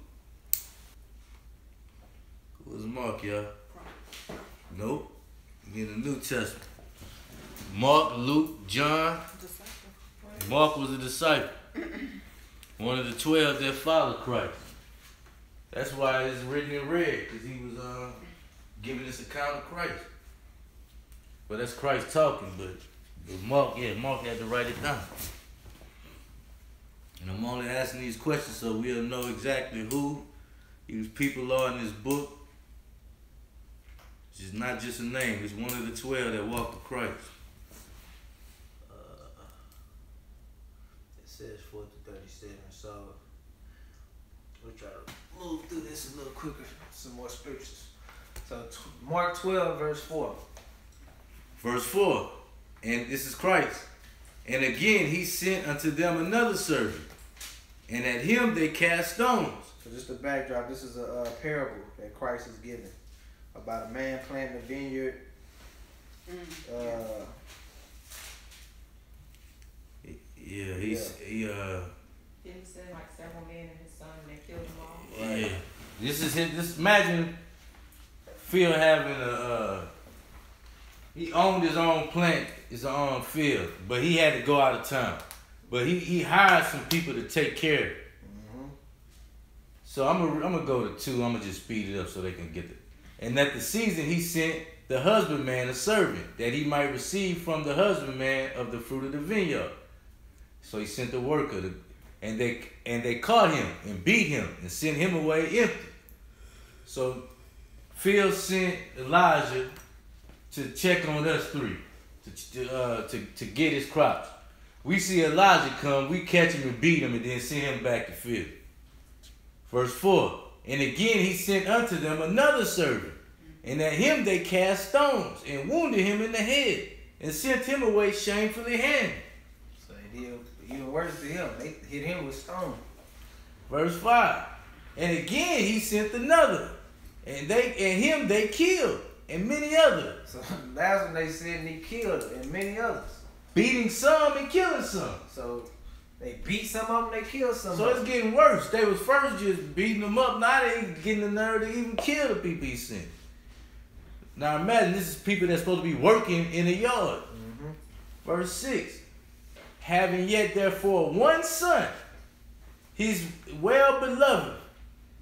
B: Who was Mark, y'all? Nope. In the New Testament. Mark, Luke, John. Mark was a disciple. One of the 12 that followed Christ. That's why it's written in red, because he was giving this account of Christ. But that's Christ talking, but Mark had to write it down. And I'm only asking these questions so we'll know exactly who these people are in this book. It's not just a name, it's one of the 12 that walked with Christ.
A: It says 4 to 37, so we'll try to move through this a little quicker. Some more scriptures. So Mark 12, verse 4.
B: Verse 4, and this is Christ. And again he sent unto them another servant, and at him they cast stones.
A: So just a backdrop, this is a parable that Christ is giving about a man planting a vineyard.
B: He
F: said like several men and his son, and they killed them all.
B: Right. Yeah. This is his, this, imagine Phil having he owned his own plant, his own field, but he had to go out of town. But he hired some people to take care of it. So I'm gonna go to 2. I'm gonna just speed it up so they can get it. And at the season he sent the husbandman a servant, that he might receive from the husbandman of the fruit of the vineyard. So he sent the worker, and they caught him and beat him and sent him away empty. So Phil sent Elijah to check on us 3, to get his crops. We see Elijah come, we catch him and beat him, and then send him back to Phil. Verse 4, and again he sent unto them another servant, and at him they cast stones, and wounded him in the head, and sent him away shamefully hanged.
A: So they did even worse to him. They hit him with stones.
B: Verse 5, and again he sent another, and him they killed, and many others.
A: So that's when they said he killed, and many others.
B: Beating some and killing some.
A: So they beat some of them, they killed some
B: So
A: of
B: it's
A: them.
B: getting worse. They was first just beating them up. Now they getting the nerve to even kill the people he sent. Now imagine this is people that's supposed to be working in a yard. Verse 6. Having yet therefore one son, he's well beloved.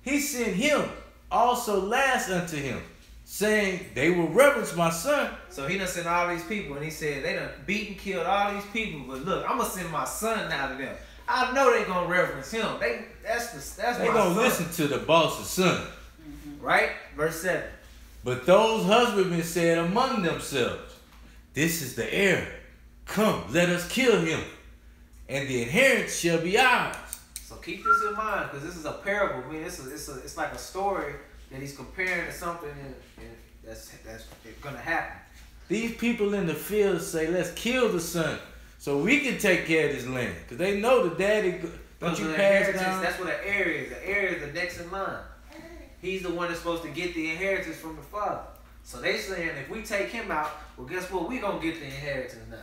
B: He sent him also last unto him, saying, they will reverence my son.
A: So he done sent all these people, and he said they done beat and killed all these people. But look, I'm gonna send my son now to them. I know they gonna reverence him. That's
B: They
A: my
B: gonna
A: son.
B: listen to the boss's son.
A: Right? Verse 7.
B: But those husbandmen said among themselves, this is the heir. Come, let us kill him, and the inheritance shall be ours.
A: So keep this in mind, because this is a parable. I mean, it's like a story that he's comparing to something and that's gonna happen.
B: These people in the field say, let's kill the son so we can take care of this land. Because they know the daddy, don't you pass down?
A: That's what an heir is. The heir is the next in line. He's the one that's supposed to get the inheritance from the father. So they saying if we take him out, well, guess what? We gonna get the inheritance now.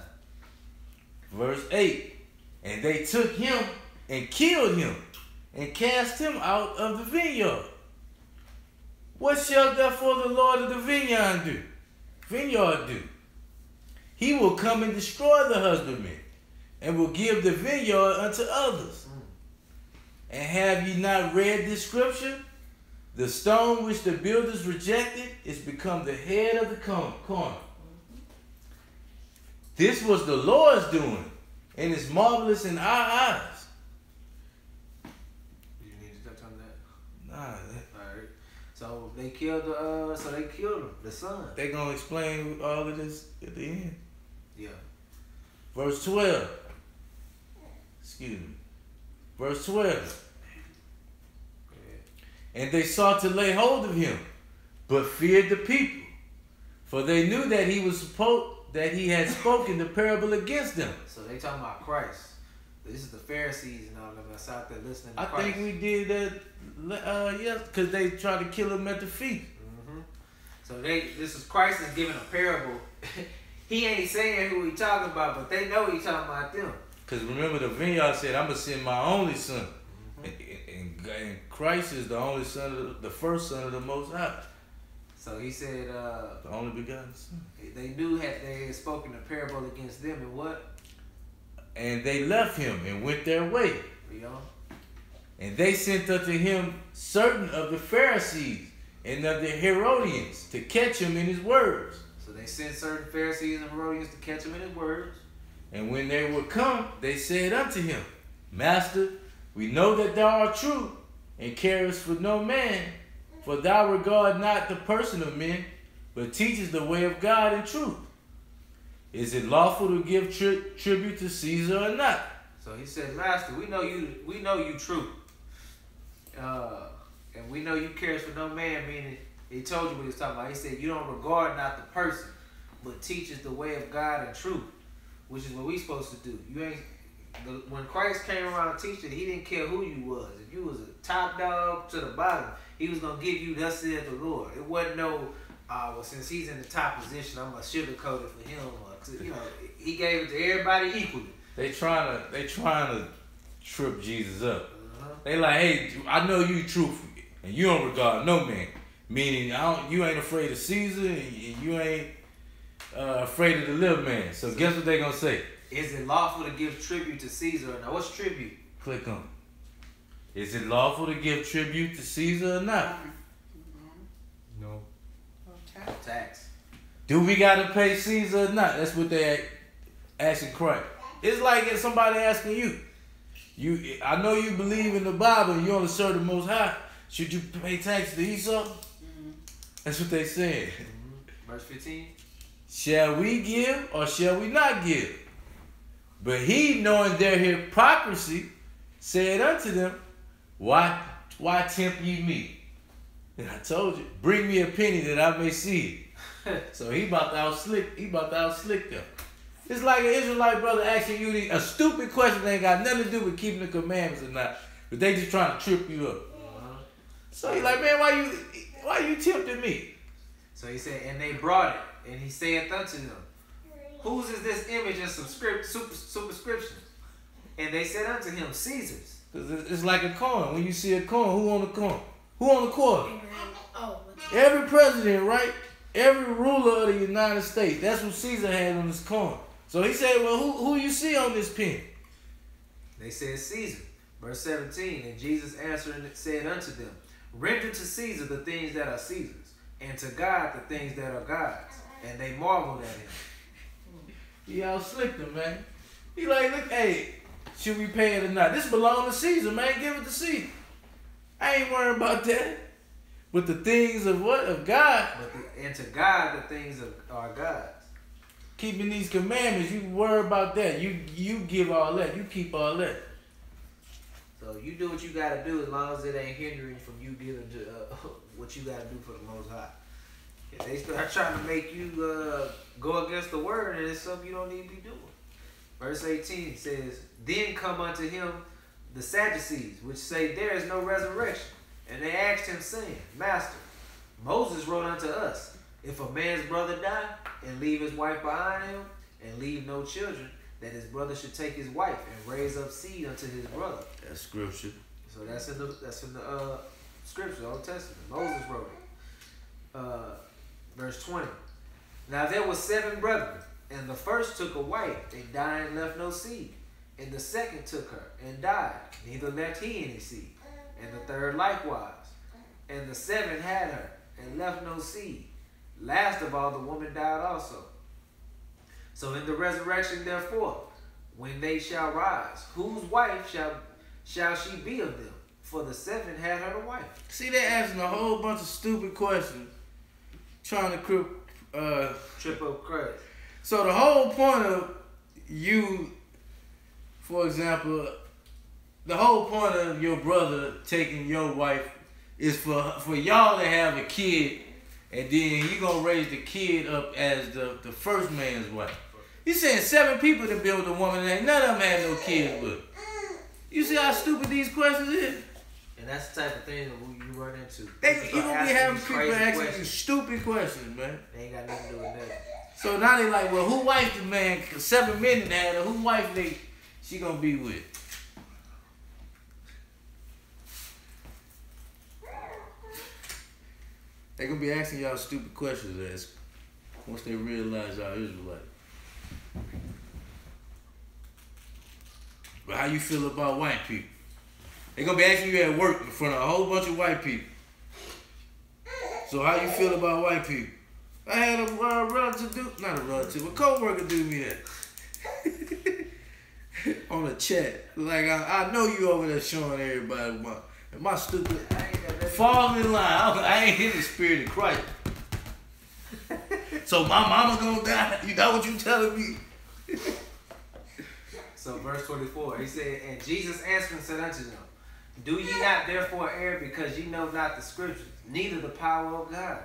B: Verse 8, and they took him and killed him and cast him out of the vineyard. What shall therefore the Lord of the vineyard do? He will come and destroy the husbandman, and will give the vineyard unto others. And have ye not read this scripture? The stone which the builders rejected is become the head of the corner. This was the Lord's doing, and it's marvelous in our eyes.
A: You need to touch on that.
B: Nah,
A: All right. So they killed him, the son.
B: they gonna explain all of this at the end.
A: Yeah.
B: Verse 12. Excuse me. Verse 12. And they sought to lay hold of him, but feared the people, for they knew that he had spoken the parable against them.
A: So they talking about Christ. This is the Pharisees and all of them that's out there listening to
B: I
A: Christ.
B: think we did that, yes, because they tried to kill him at the feast.
A: Mm-hmm. So this is Christ is giving a parable. He ain't saying who he talking about, but they know he talking about them.
B: Because remember, the vineyard said, I'm going to send my only son. And Christ is the only son, the first son of the Most High.
A: So he said,
B: the only begotten son.
A: They knew that they had spoken a parable against them, and what?
B: And they left him and went their way.
A: You know?
B: And they sent unto him certain of the Pharisees and of the Herodians to catch him in his words.
A: So they sent certain Pharisees and Herodians to catch him in his words.
B: And when they were come, they said unto him, Master, we know that thou art true, and carest for no man, for thou regard not the person of men, but teachest the way of God in truth. Is it lawful to give tribute to Caesar or not?
A: So he said, Master, we know you true. And we know you cares for no man, meaning he told you what he was talking about. He said, you don't regard not the person, but teaches the way of God in truth, which is what we supposed to do. When Christ came around teaching, he didn't care who you was. If you was a top dog to the bottom, he was going to give you thus saith the Lord. It wasn't no, well, since he's in the top position, I'm going to sugarcoat it for him. He gave it to everybody equally.
B: They trying to trip Jesus up. They like, hey, I know you truthful, and you don't regard no man. Meaning, you ain't afraid of Caesar, and you ain't afraid of the little man. So guess what they gonna say?
A: Is it lawful to give tribute to Caesar? Now, what's tribute?
B: Click on it. Is it lawful to give tribute to Caesar or not?
D: No.
A: Tax.
B: Do we gotta pay Caesar or not? That's what they asking Christ. It's like if somebody asking you. I know you believe in the Bible and you only serve the Most High. Should you pay tax to eat something? That's what they said.
A: Verse 15.
B: Shall we give or shall we not give? But he, knowing their hypocrisy, said unto them, Why tempt ye me? And I told you, bring me a penny that I may see it. So he about to outslick them. It's like an Israelite brother asking you a stupid question that ain't got nothing to do with keeping the commandments or not. But they just trying to trip you up. So he like, man, why you tempting me?
A: So he said, and they brought it, and he saith unto them, whose is this image and superscription? And they said unto him, Caesar's.
B: Because it's like a coin. When you see a coin, who on the coin? Who on the coin?
C: Oh.
B: Every president, right? Every ruler of the United States. That's what Caesar had on his coin. So he said, well, who you see on this pen?
A: They said Caesar. Verse 17, and Jesus answered and said unto them, render to Caesar the things that are Caesar's, and to God the things that are God's. And they marveled at him.
B: He outslicked them, man. He like, look, hey, should we pay it or not? This belongs to Caesar, man. Give it to Caesar. I ain't worried about that. But the things of what? Of God.
A: And to God the things are God's.
B: Keeping these commandments, you worry about that. You give all that. You keep all that.
A: So you do what you got to do as long as it ain't hindering from you giving to what you got to do for the Most High. If they start trying to make you go against the word, and it's something you don't need to be doing. Verse 18 says, then come unto him the Sadducees, which say there is no resurrection. And they asked him, saying, Master, Moses wrote unto us, if a man's brother die and leave his wife behind him and leave no children, that his brother should take his wife and raise up seed unto his brother.
B: That's scripture.
A: So that's in the scripture, Old Testament. Moses wrote it. Verse 20. Now there were 7 brethren, and the first took a wife, and died and left no seed. And the second took her, and died, neither left he any seed. And the third likewise. And the 7 had her, and left no seed. Last of all, the woman died also. So in the resurrection, therefore, when they shall rise, whose wife shall she be of them? For the 7 had her a wife.
B: See, they asking a whole bunch of stupid questions, trying to
A: Trip up Christ.
B: So the whole point of you, for example, the whole point of your brother taking your wife is for y'all to have a kid, and then you gonna raise the kid up as the first man's wife. You saying 7 people to build a woman and ain't none of them had no kids with. You see how stupid these questions is?
A: And that's the type of thing that you run into.
B: You gonna be having
A: these
B: people
A: crazy
B: asking you
A: questions.
B: stupid questions, man.
A: They ain't got nothing to do with that.
B: So now they like, well, who wife the man? 7 men had her. Who wife she gonna be with? They gonna be asking y'all stupid questions once they realize y'all Israelites. But how you feel about white people? They gonna be asking you at work in front of a whole bunch of white people. So how you feel about white people? I had a a co-worker do me that. On a chat. Like, I know you over there showing everybody my stupid... Fall in line. I ain't in the spirit of Christ. So my mama gonna die? You got what you telling me?
A: So verse 24, he said, and Jesus answering said unto them, do ye not therefore err, because ye know not the scriptures, neither the power of God?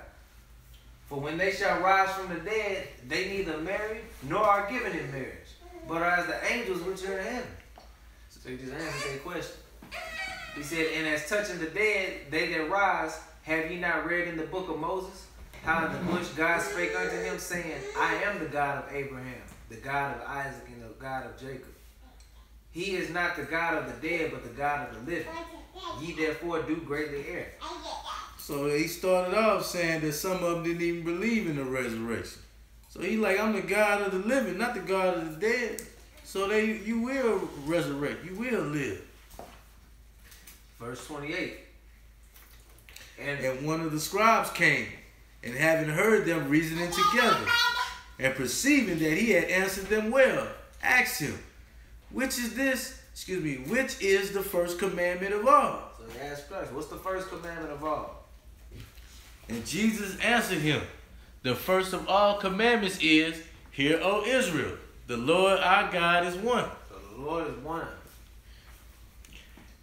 A: For when they shall rise from the dead, they neither marry nor are given in marriage, but are as the angels which are in heaven. So he just answered their question. He said, and as touching the dead, they that rise, have ye not read in the book of Moses, how in the bush God spake unto him, saying, I am the God of Abraham, the God of Isaac, and the God of Jacob. He is not the God of the dead, but the God of the living. Ye therefore do greatly err.
B: So he started off saying that some of them didn't even believe in the resurrection. So he like, I'm the God of the living, not the God of the dead. So you will resurrect, you will live.
A: Verse 28.
B: And one of the scribes came, and having heard them reasoning together, and perceiving that he had answered them well, asked him, which is the first commandment of all?
A: So he asked Christ, what's the first commandment of all?
B: And Jesus answered him, the first of all commandments is, Hear, O Israel, the Lord our God is one.
A: So the Lord is one.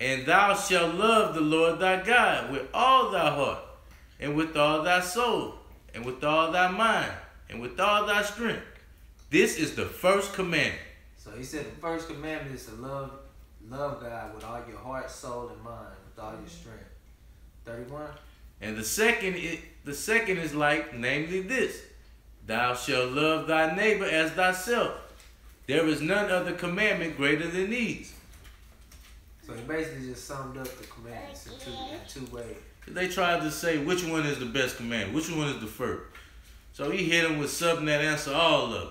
B: And thou shalt love the Lord thy God with all thy heart, and with all thy soul, and with all thy mind, and with all thy strength. This is the first commandment.
A: So he said the first commandment is to love God with all your heart, soul, and mind, with all your strength. 31.
B: And the second is like, namely this, thou shalt love thy neighbor as thyself. There is none other commandment greater than these.
A: So he basically just summed up the commandments in two ways.
B: They tried to say which one is the best commandment, which one is the first. So he hit them with something that answered all of them.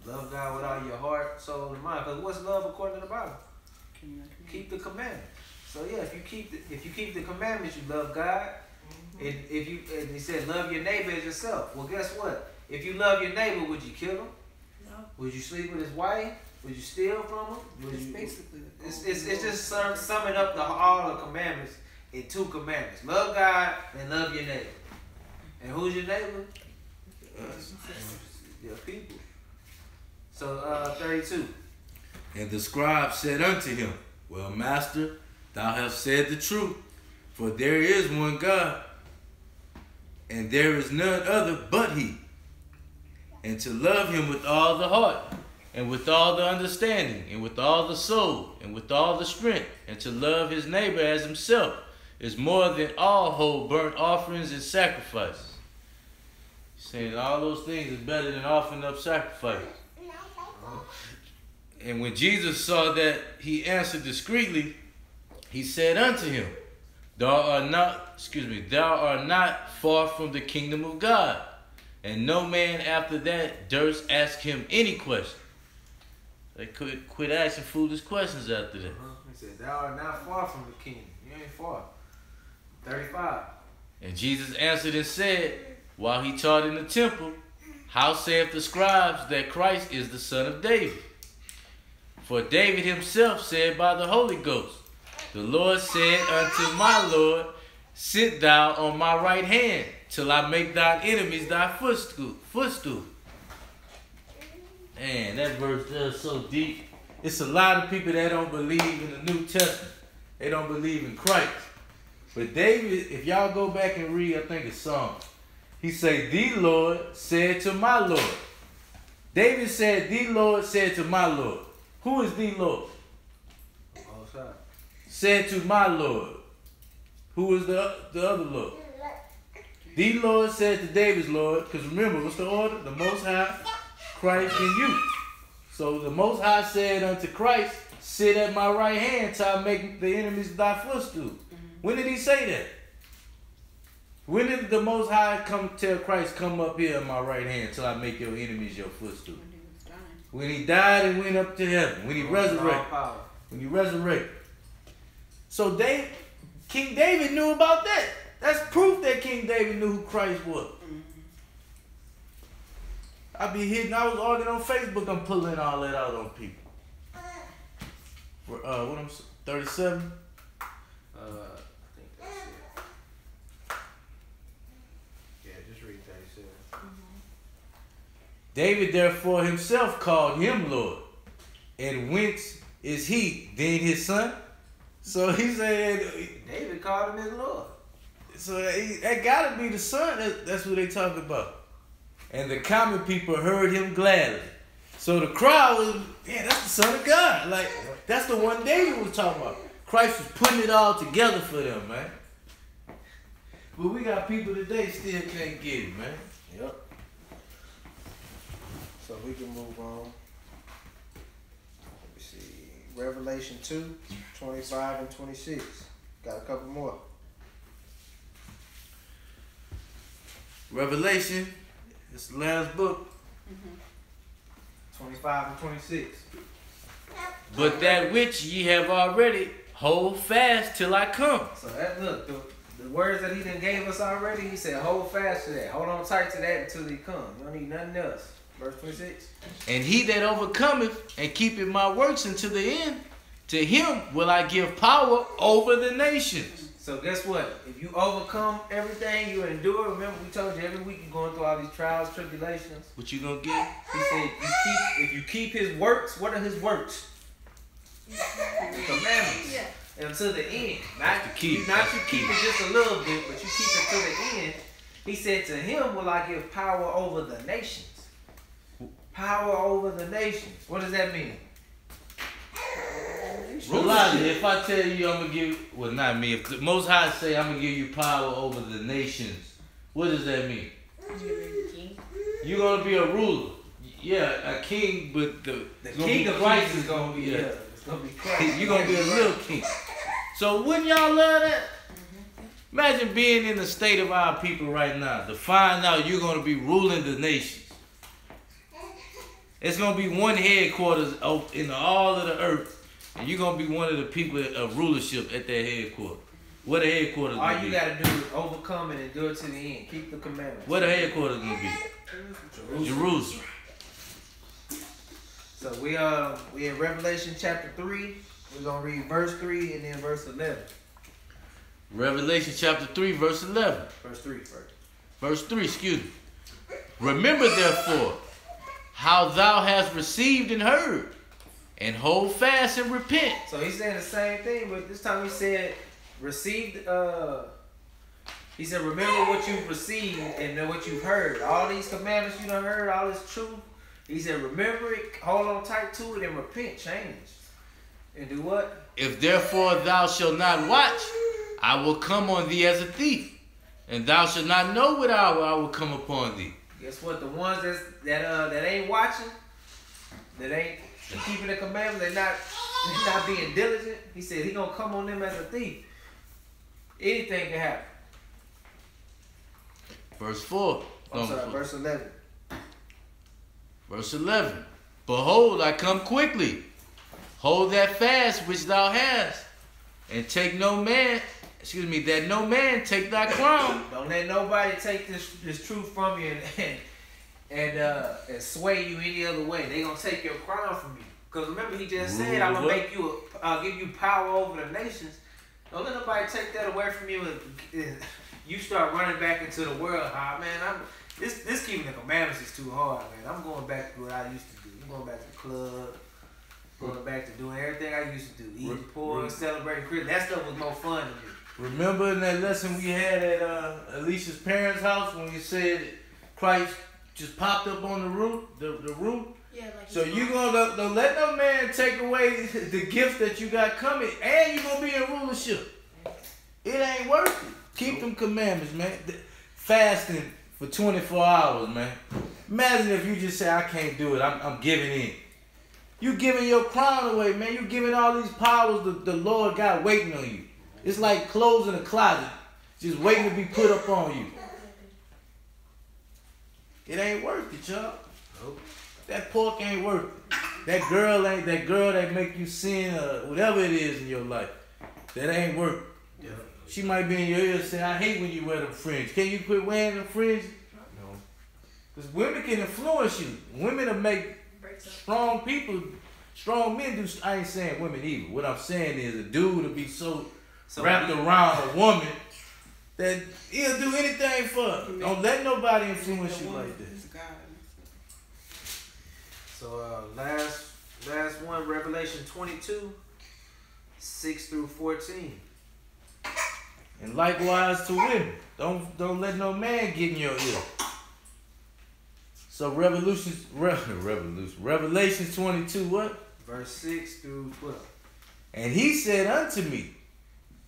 A: Love God with all your heart, soul, and mind. Because what's love according to the Bible? Keep the commandments. So yeah, if you keep the commandments, you love God. And he said, love your neighbor as yourself. Well, guess what? If you love your neighbor, would you kill him?
C: No.
A: Would you sleep with his wife? Would you steal from him?
E: It's basically
A: It's just summing up all the commandments in 2 commandments. Love God and love your neighbor. And who's your neighbor? Us. Your people. So 32.
B: And the scribe said unto him, Well, master, thou hast said the truth, for there is one God, and there is none other but he. And to love him with all the heart, and with all the understanding, and with all the soul, and with all the strength, and to love his neighbor as himself, is more than all whole burnt offerings and sacrifices. He's saying all those things is better than offering up sacrifices. And when Jesus saw that he answered discreetly, he said unto him, Thou art not far from the kingdom of God. And no man after that durst ask him any question. They could quit asking foolish questions after that.
A: He said, Thou art not far from the kingdom. You ain't far. 35.
B: And Jesus answered and said, while he taught in the temple, how saith the scribes that Christ is the son of David? For David himself said by the Holy Ghost, the Lord said unto my Lord, sit thou on my right hand, till I make thine enemies thy footstool. Man, that verse there is so deep. It's a lot of people that don't believe in the New Testament. They don't believe in Christ. But David, if y'all go back and read, I think it's Psalms, he said, the Lord said to my Lord. David said, the Lord said to my Lord. Who is the Lord? Said to my Lord. Who is the other Lord? The Lord said to David's Lord, because remember, what's the order? The Most High, Christ, and you. So the Most High said unto Christ, sit at my right hand till I make the enemies thy footstool. When did he say that? When did the Most High come tell Christ, come up here at my right hand till I make your enemies your footstool? When he died and went up to heaven. When he resurrected. When he resurrected. So King David knew about that. That's proof that King David knew who Christ was. I was arguing on Facebook, I'm pulling all that out on people. For, what I'm 37?
A: I think that's it. Yeah, just read 37.
B: David therefore himself called him Lord. And whence is he? Then his son? So he said...
A: David called him his Lord.
B: So that gotta be the son. That's what they talk about. And the common people heard him gladly. So the crowd was, yeah, that's the Son of God. Like, that's the one David was talking about. Christ was putting it all together for them, man. But we got people today still can't get it, man.
A: Yep. So we can move on. Let me see. Revelation 2, 25 and 26. Got a couple more.
B: Revelation, it's the last book.
A: 25 and 26.
B: But that which ye have already, hold fast till I come.
A: So that look, the words that he done gave us already, he said, hold fast to that. Hold on tight to that until he comes. You don't need nothing else. Verse 26.
B: And he that overcometh and keepeth my works unto the end, to him will I give power over the nations.
A: So guess what? If you overcome everything, you endure. Remember, we told you every week you're going through all these trials, tribulations.
B: What you gonna get?
A: He said, if you keep his works, what are his works? The commandments.
C: Yeah.
A: Until the end. Not
B: the key.
A: Not you keep it just a little bit, but you keep it to the end. He said, to him will I give power over the nations. Power over the nations. What does that mean?
B: Elijah, if I tell you I'm gonna give, well, not me. If the Most High say I'm gonna give you power over the nations, what does that mean? You're gonna be a ruler. Yeah, a king, but the
A: king of Christ is gonna be it's gonna be Christ.
B: You're gonna be a real king. So wouldn't y'all love that? Imagine being in the state of our people right now to find out you're gonna be ruling the nations. It's gonna be one headquarters in all of the earth. And you're going to be one of the people of rulership at that headquarters. What the headquarters going to be?
A: All you got to do is overcome it and do it to the end. Keep the commandments.
B: What the headquarters going to be? Jerusalem.
A: So we in Revelation chapter 3. We're going to read verse 3 and then verse 11.
B: Revelation chapter 3, verse 11.
A: Verse 3 first.
B: Verse 3, excuse me. Remember therefore how thou hast received and heard, and hold fast and repent.
A: So he's saying the same thing, but this time he said, received, he said, remember what you've received and what you've heard. All these commandments you done heard, all this truth. He said, remember it, hold on tight to it, and repent, change. And do what?
B: If therefore thou shalt not watch, I will come on thee as a thief, and thou shalt not know what hour I will come upon thee.
A: Guess what? The ones that ain't watching, that ain't keeping the commandments, they're not being diligent. He said he gonna come on them as a thief. Anything can happen.
B: Verse 4.
A: I'm sorry, verse 11.
B: Verse 11. Behold, I come quickly. Hold that fast which thou hast, and take no man, that no man take thy crown.
A: Don't let nobody take this truth from you and sway you any other way. They gonna take your crown from you. Cause remember he just said, I'm gonna make you give you power over the nations. Don't let nobody take that away from you and you start running back into the world. Man, this keeping the commandments is too hard, man. I'm going back to what I used to do. I'm going back to the club, going back to doing everything I used to do. Eating pork, celebrating Christmas. That stuff was more fun to me.
B: Remember in that lesson we had at Alicia's parents' house when we said Christ just popped up on the roof, the roof?
C: Yeah, like
B: so you gonna don't let no man take away the gift that you got coming, and you gonna be in rulership. It ain't worth it. Keep them commandments, man. Fasting for 24 hours, man. Imagine if you just say, I can't do it. I'm giving in. You giving your crown away, man. You giving all these powers the Lord got waiting on you. It's like clothes in a closet, just waiting to be put up on you. It ain't worth it, y'all. Nope. That pork ain't worth it. That girl that make you sin or whatever it is in your life. That ain't worth it. Yeah. She might be in your ear saying, I hate when you wear them fringe. Can you quit wearing them fringe? No. Because women can influence you. Women will make strong people, strong men do. I ain't saying women either. What I'm saying is a dude will be so wrapped around a woman that he'll do anything for her. Don't let nobody influence you like this.
A: So last one, Revelation 22, 6 through 14.
B: And likewise to women. Don't let no man get in your ear. So Revelation 22, what?
A: Verse 6 through 12.
B: And he said unto me,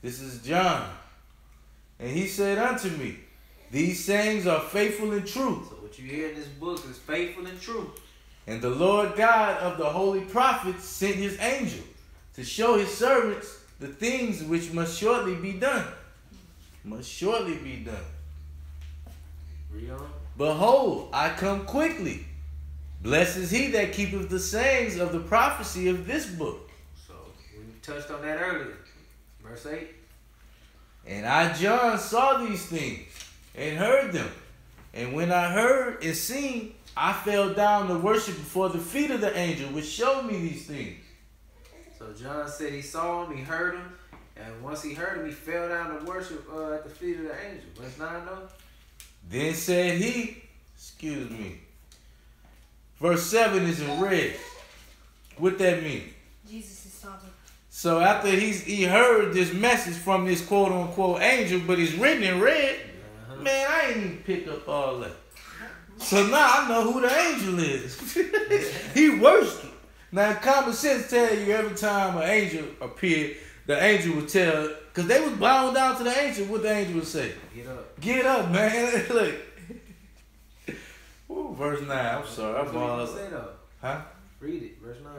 B: this is John, and he said unto me, these sayings are faithful and true.
A: So what you hear in this book is faithful and true.
B: And the Lord God of the holy prophets sent his angel to show his servants the things which must shortly be done. Must shortly be done.
A: Read on.
B: Behold, I come quickly. Blessed is he that keepeth the sayings of the prophecy of this book.
A: So we touched on that earlier. Verse 8.
B: And I, John, saw these things and heard them. And when I heard and seen, I fell down to worship before the feet of the angel which showed me these things.
A: So John said he saw him, he heard him, and once he heard him, he fell down to worship at the feet of the angel. Verse 9 though?
B: Then said he, excuse me, verse 7 is in red. What that mean?
C: Jesus is talking.
B: So after he heard this message from this quote unquote angel, but it's written in red, man, I ain't even pick up all that. So now I know who the angel is. He worshipped. Now common sense tell you every time an angel appeared, the angel would tell, because they was bowing down to the angel, what the angel would say?
A: Get up.
B: Get up, man. Look. Ooh, verse 9. I'm sorry. I'm all
A: say though.
B: Huh?
A: Read it. Verse 9.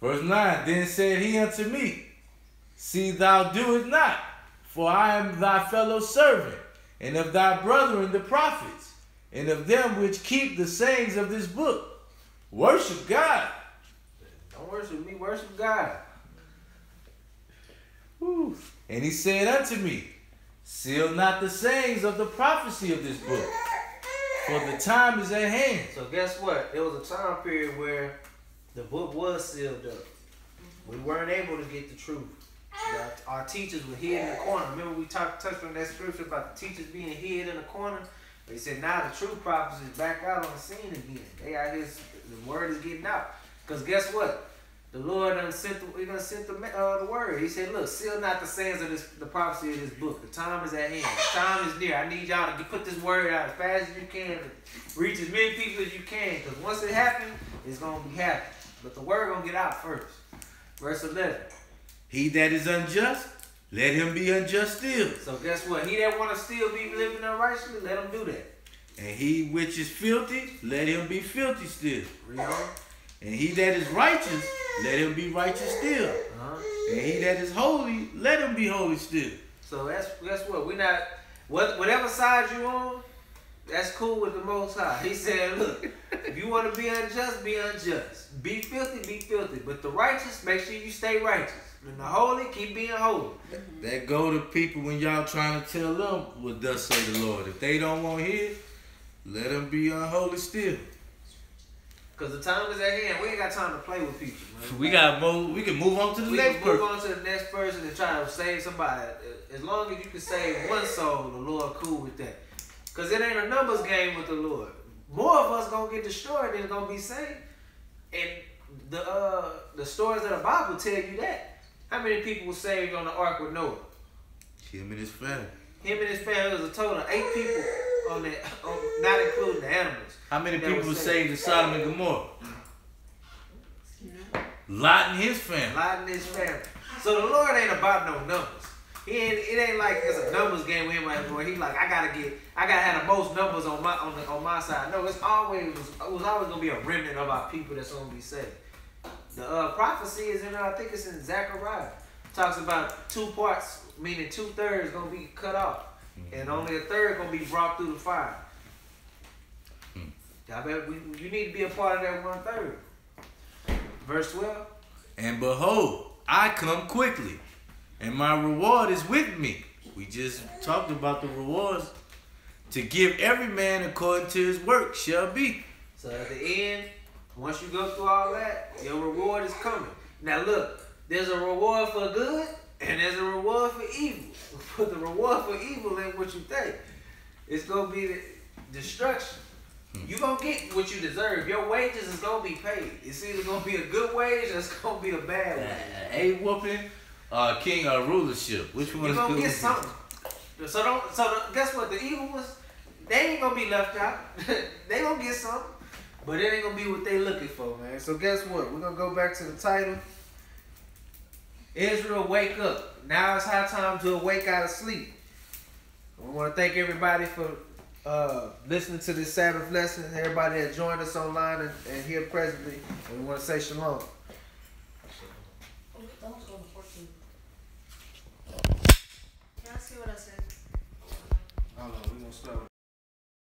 B: Verse 9. Then said he unto me, see thou do it not, for I am thy fellow servant, and of thy brethren the prophets, and of them which keep the sayings of this book. Worship God.
A: Don't worship me, worship God.
B: Whew. And he said unto me, seal not the sayings of the prophecy of this book, for the time is at hand.
A: So guess what? There was a time period where the book was sealed up. We weren't able to get the truth. Our teachers were hid in the corner. Remember we touched on that scripture about the teachers being hid in the corner? They said now the true prophets is back out on the scene again. They out here, the word is getting out. Because guess what? The Lord done sent the word. He said, look, seal not the sayings of the prophecy of this book. The time is at hand. The time is near. I need y'all to put this word out as fast as you can. Reach as many people as you can. Because once it happens, it's going to be happening. But the word going to get out first. Verse 11.
B: He that is unjust, let him be unjust still.
A: So guess what? He that want to still be living unrighteously, let him do that.
B: And he which is filthy, let him be filthy still.
A: Read on.
B: And he that is righteous, let him be righteous still. And he that is holy, let him be holy still.
A: So guess what? We're not, whatever side you on, that's cool with the Most High. He said, look, if you want to be unjust, be unjust. Be filthy. But the righteous, make sure you stay righteous. And the holy, keep being holy.
B: That go to people when y'all trying to tell them what thus say the Lord. If they don't want to hear, Let them be unholy still.
A: Cause the time is at hand. We ain't got time to play with people, man.
B: We got move. We can move on to the
A: We
B: next
A: can move
B: person.
A: on to the next person and try to save somebody. As long as you can save one soul, the Lord cool with that. Cause it ain't a numbers game with the Lord. More of us gonna get destroyed than gonna be saved. And the stories of the Bible tell you that. How many people were saved on the ark with Noah?
B: Him and his family.
A: Him and his family was a total of 8 people on that, not including the animals.
B: How many
A: that
B: people were
A: was
B: saved in Sodom and Gomorrah?
E: No.
B: Lot and his family.
A: Lot in his family. So the Lord ain't about no numbers. It ain't like it's a numbers game with him where he like I gotta have the most numbers on my side. No, it was always gonna be a remnant of our people that's gonna be saved. The prophecy is in I think it's in Zechariah. Talks about 2 parts, meaning 2/3 gonna be cut off, and only a third gonna be brought through the fire. I bet you need to be a part of that 1/3. Verse 12.
B: And behold, I come quickly, and my reward is with me. We just talked about the rewards. To give every man according to his work shall be.
A: So at the end, once you go through all that, your reward is coming. Now look, there's a reward for good and there's a reward for evil. But the reward for evil ain't what you think. It's gonna be the destruction. You gonna get what you deserve. Your wages is gonna be paid. It's either gonna be a good wage or it's gonna be a bad wage.
B: A whooping, king rulership. Which one
A: You're
B: is
A: gonna
B: good?
A: get something. Guess what? The evil ones, they ain't gonna be left out. They gonna get something. But it ain't gonna be what they looking for, man. So guess what? We're gonna go back to the title. Israel, wake up. Now it's high time to awake out of sleep. We want to thank everybody for listening to this Sabbath lesson. Everybody that joined us online and here presently. And we want to say shalom.
C: Can I see what I said?
A: Hold on, we're gonna start with